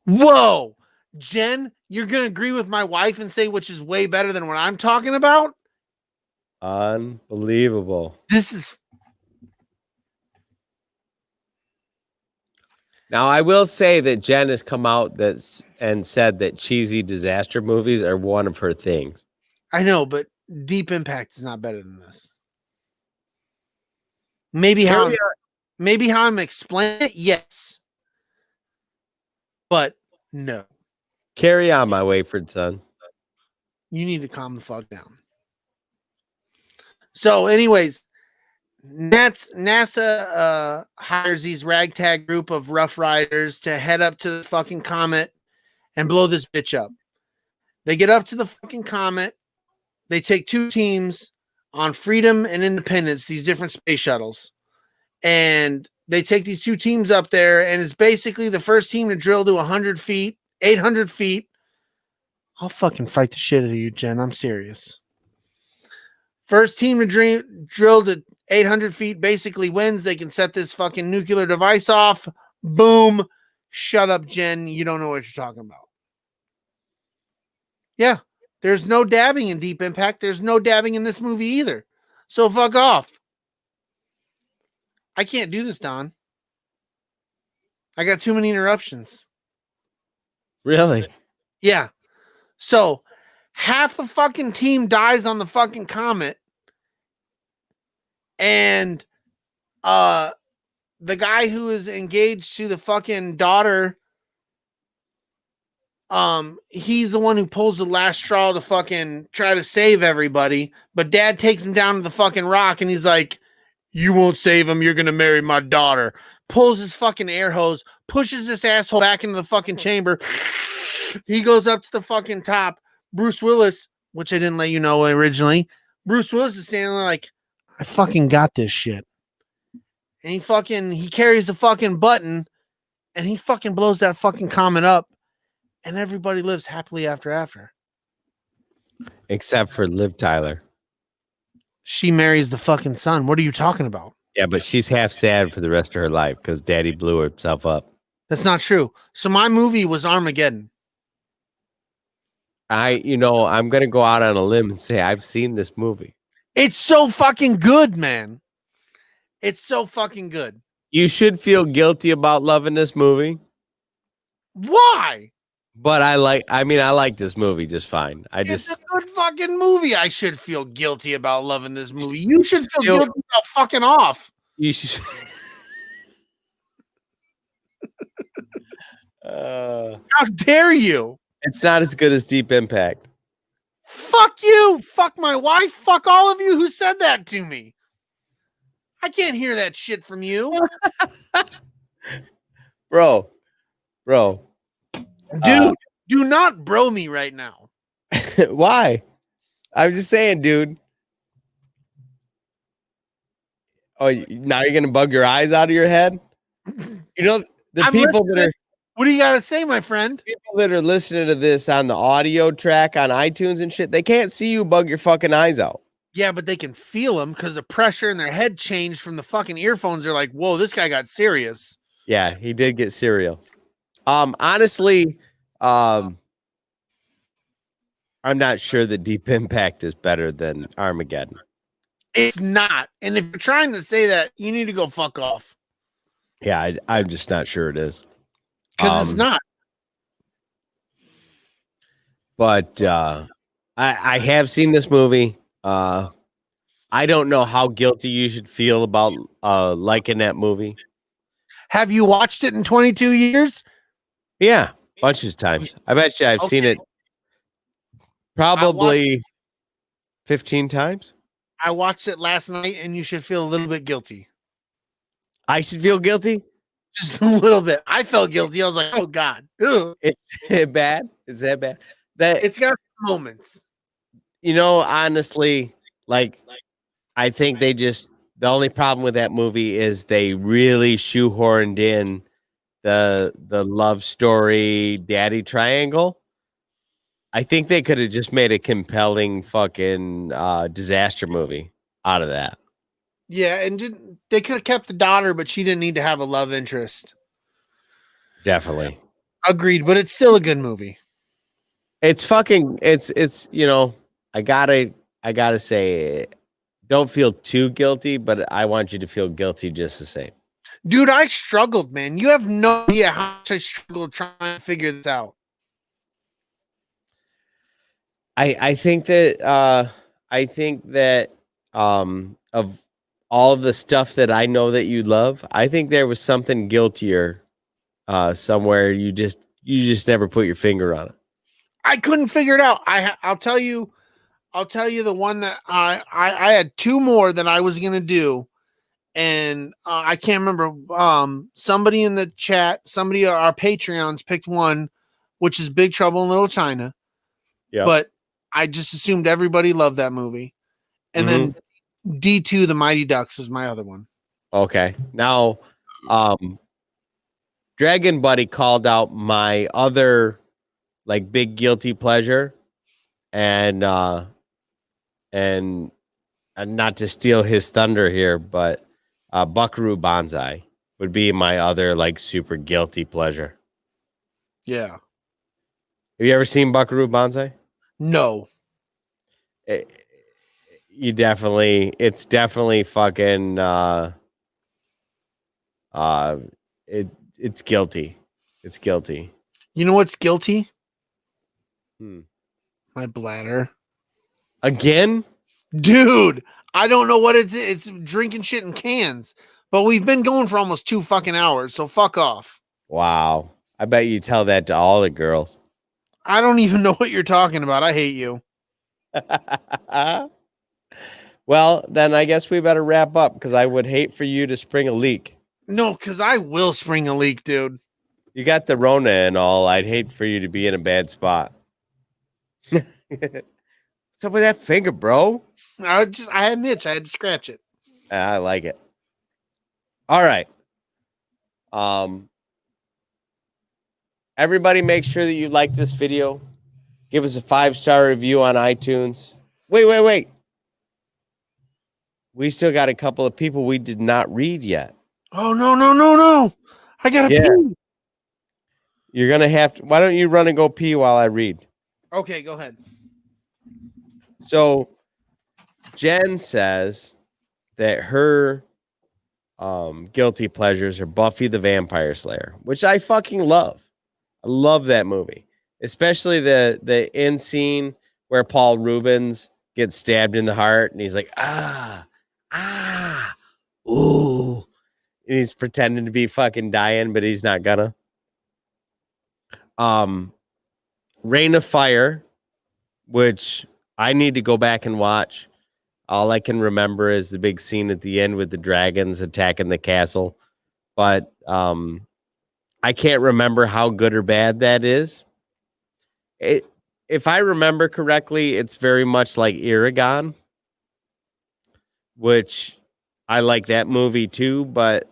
Whoa, Jen, you're going to agree with my wife and say which is way better than what I'm talking about? Unbelievable. This is... Now, I will say that Jen has come out and said that cheesy disaster movies are one of her things. I know, but Deep Impact is not better than this. Maybe how I'm explaining it, yes. But no. Carry on, my wayward son. You need to calm the fuck down. So, anyways, NASA hires these ragtag group of Rough Riders to head up to the fucking comet and blow this bitch up. They get up to the fucking comet. They take 2 teams on Freedom and Independence, these different space shuttles. And they take these 2 teams up there, and it's basically the first team to drill to 100 feet, 800 feet. I'll fucking fight the shit out of you, Jen. I'm serious. First team to drill to 800 feet basically wins. They can set this fucking nuclear device off. Boom. Shut up, Jen. You don't know what you're talking about. Yeah. There's no dabbing in Deep Impact. There's no dabbing in this movie either. So fuck off. I can't do this, Don. I got too many interruptions. Really? Yeah. So half the fucking team dies on the fucking comet. And the guy who is engaged to the fucking daughter, he's the one who pulls the last straw to fucking try to save everybody. But dad takes him down to the fucking rock and he's like, you won't save him. You're going to marry my daughter. Pulls his fucking air hose, pushes this asshole back into the fucking chamber. He goes up to the fucking top. Bruce Willis, which I didn't let you know originally, Bruce Willis is standing there like, I fucking got this shit. And he carries the fucking button and he fucking blows that fucking comet up and everybody lives happily after. Except for Liv Tyler. She marries the fucking son. What are you talking about? Yeah, but she's half sad for the rest of her life because daddy blew herself up. That's not true. So my movie was Armageddon. I'm going to go out on a limb and say I've seen this movie. It's so fucking good, man. It's so fucking good. You should feel guilty about loving this movie. Why? But I like this movie just fine. It's a good fucking movie. I should feel guilty about loving this movie. You should feel guilty about fucking off. You should. How dare you? It's not as good as Deep Impact. Fuck you. Fuck my wife. Fuck all of you who said that to me. I can't hear that shit from you. Bro. Dude, do not bro me right now. Why? I'm just saying, dude. Oh, now you're going to bug your eyes out of your head? You know, What do you got to say, my friend? People that are listening to this on the audio track on iTunes and shit, they can't see you bug your fucking eyes out. Yeah, but they can feel them because the pressure in their head changed from the fucking earphones. They're like, whoa, this guy got serious. Yeah, he did get serious. Honestly, I'm not sure that Deep Impact is better than Armageddon. It's not. And if you're trying to say that, you need to go fuck off. Yeah, I'm just not sure it is. Because it's not. But I have seen this movie. I don't know how guilty you should feel about liking that movie. Have you watched it in 22 years? Yeah, bunches of times. I bet you I've seen it probably 15 times. I watched it last night, and you should feel a little bit guilty. I should feel guilty? Just a little bit. I felt guilty. I was like, oh, God. Ugh. It's bad? Is that bad? It's got moments. Honestly, I think the only problem with that movie is they really shoehorned in the love story daddy triangle. I think they could have just made a compelling fucking disaster movie out of that. Yeah, and they could have kept the daughter, but she didn't need to have a love interest. Definitely. Agreed, but it's still a good movie. It's I gotta say, don't feel too guilty, but I want you to feel guilty just the same. Dude, I struggled, man. You have no idea how much I struggled trying to figure this out. I think that of all of the stuff that I know that you love, I think there was something guiltier somewhere. You just never put your finger on it. I couldn't figure it out. I'll tell you the one that I had two more that I was gonna do, and I can't remember. Somebody in the chat, somebody our Patreons picked one, which is Big Trouble in Little China. Yeah, But I just assumed everybody loved that movie, and then D2 The Mighty Ducks was my other one. Okay. Now, Dragon Buddy called out my other like big guilty pleasure, and not to steal his thunder here, but Buckaroo Banzai would be my other like super guilty pleasure. Yeah. Have you ever seen Buckaroo Banzai? No. It's definitely fucking it's guilty. It's guilty. You know what's guilty? Hmm. My bladder. Again? Dude, I don't know what it's drinking shit in cans. But we've been going for almost 2 fucking hours, so fuck off. Wow. I bet you tell that to all the girls. I don't even know what you're talking about. I hate you. Well, then I guess we better wrap up because I would hate for you to spring a leak. No, because I will spring a leak, dude. You got the Rona and all. I'd hate for you to be in a bad spot. What's up with that finger, bro? I had an itch. I had to scratch it. I like it. All right. Everybody make sure that you like this video. Give us a 5-star review on iTunes. Wait. We still got a couple of people we did not read yet. Oh, no. I got to pee. You're going to have to. Why don't you run and go pee while I read? Okay, go ahead. So, Jen says that her guilty pleasures are Buffy the Vampire Slayer, which I fucking love. I love that movie, especially the end scene where Paul Rubens gets stabbed in the heart and he's like, ooh. And he's pretending to be fucking dying, but he's not gonna. Reign of Fire, which I need to go back and watch. All I can remember is the big scene at the end with the dragons attacking the castle. But I can't remember how good or bad that is. If I remember correctly, it's very much like Eragon, which I like that movie too, but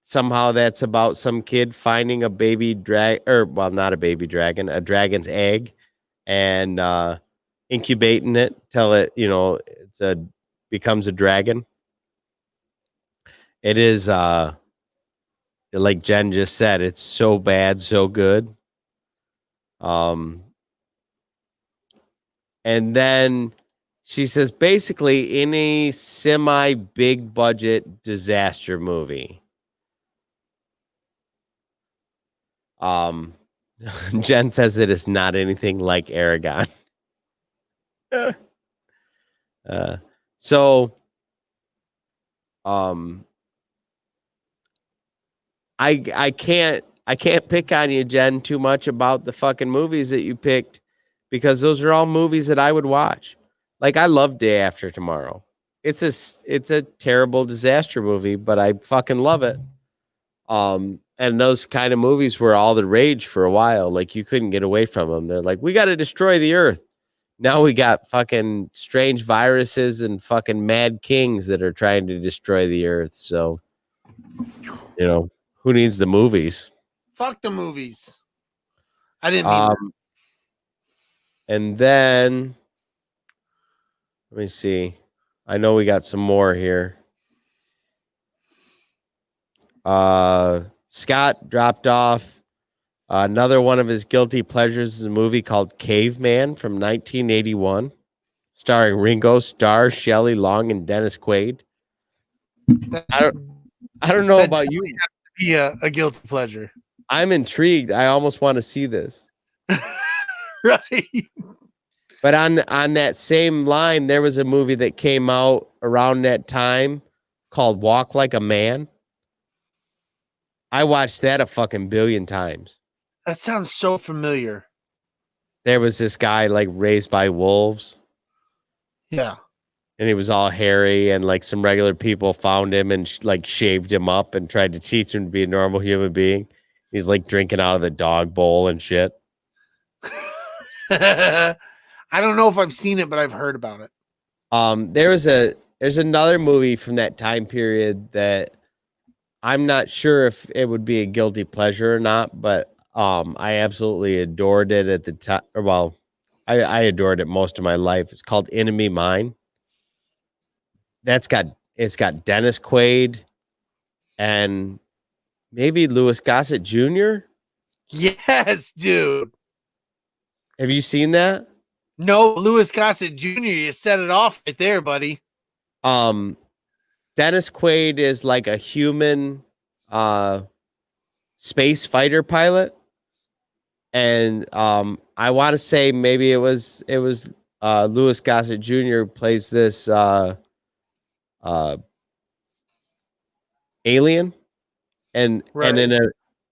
somehow that's about some kid finding a baby not a baby dragon, a dragon's egg, and incubating it till it, becomes a dragon. It is like Jen just said, it's so bad, so good. And then she says, basically, in a semi big budget disaster movie. Jen says it is not anything like Aragon. I can't pick on you, Jen, too much about the fucking movies that you picked, because those are all movies that I would watch. Like, I love Day After Tomorrow. It's a terrible disaster movie, but I fucking love it. And those kind of movies were all the rage for a while. Like, you couldn't get away from them. They're like, we got to destroy the earth. Now we got fucking strange viruses and fucking mad kings that are trying to destroy the earth. So, who needs the movies? Fuck the movies. I didn't mean that. And then, let me see. I know we got some more here. Scott dropped off another one of his guilty pleasures is a movie called Caveman from 1981, starring Ringo Starr, Shelley Long, and Dennis Quaid. I don't know about you. Be a guilty pleasure. I'm intrigued. I almost want to see this. Right. But on that same line, there was a movie that came out around that time called Walk Like a Man. I watched that a fucking billion times. That sounds so familiar. There was this guy like raised by wolves. Yeah. And he was all hairy, and like some regular people found him and like shaved him up and tried to teach him to be a normal human being. He's like drinking out of the dog bowl and shit. I don't know if I've seen it, but I've heard about it. There's another movie from that time period that I'm not sure if it would be a guilty pleasure or not, but I absolutely adored it at the time. Well, I adored it most of my life. It's called Enemy Mine. It's got Dennis Quaid and maybe Louis Gossett Jr. Yes, dude. Have you seen that? No, Louis Gossett Jr. You set it off right there, buddy. Dennis Quaid is like a human space fighter pilot. And I want to say maybe it was Louis Gossett Jr. plays this alien, and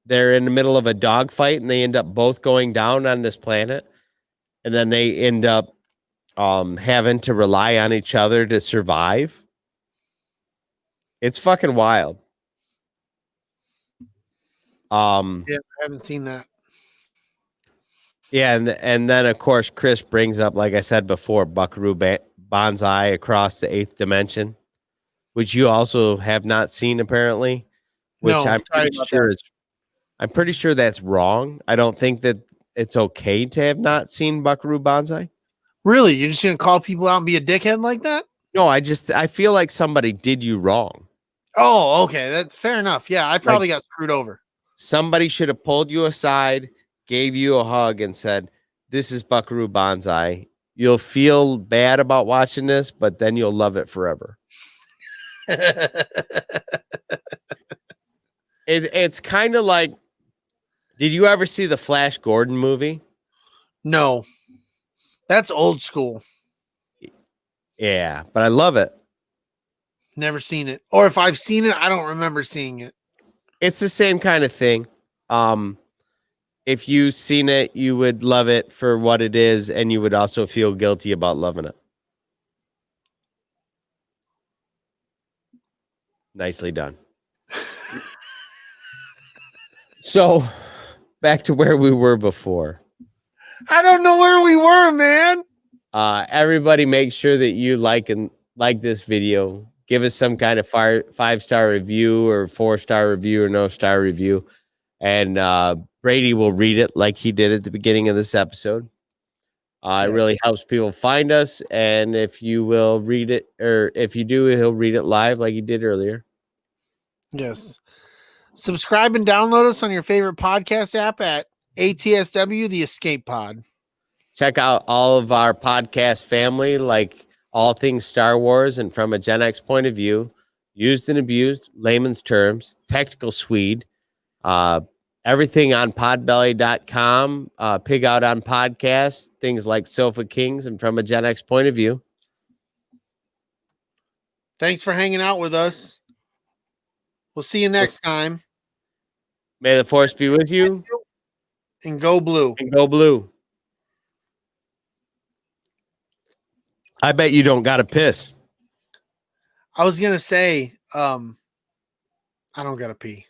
they're in the middle of a dogfight, and they end up both going down on this planet, and then they end up having to rely on each other to survive. It's fucking wild. Yeah, I haven't seen that. Yeah, and then of course Chris brings up, like I said before, Buckaroo Banzai Across the Eighth Dimension, which you also have not seen apparently. Which No, I'm pretty sure that's wrong. I don't think that it's okay to have not seen Buckaroo Banzai. Really? You're just gonna call people out and be a dickhead like that? No, I feel like somebody did you wrong. Oh, okay. That's fair enough. Yeah, I probably got screwed over. Somebody should have pulled you aside, gave you a hug, and said, "This is Buckaroo Banzai. You'll feel bad about watching this, but then you'll love it forever." It's kind of like, did you ever see the Flash Gordon movie? No. That's old school. Yeah, but I love it. Never seen it. Or if I've seen it, I don't remember seeing it. It's the same kind of thing. If you've seen it, you would love it for what it is, and you would also feel guilty about loving it. Nicely done. So, back to where we were before. I don't know where we were, man. Everybody make sure that you like this video. Give us some kind of 5-star review or 4-star review or no star review. And Brady will read it like he did at the beginning of this episode. It really helps people find us. And if you will read it, or if you do, he'll read it live like he did earlier. Yes. Subscribe and download us on your favorite podcast app at ATSW The Escape Pod. Check out all of our podcast family, like All Things Star Wars and From a Gen X Point of View, Used and Abused, Layman's Terms, Tactical Swede, everything on podbelly.com, Pig Out on Podcasts, things like Sofa Kings and From a Gen X Point of View. Thanks for hanging out with us. We'll see you next time. May the force be with you. And go blue. And go blue. I bet you don't got to piss. I was going to say, I don't got to pee.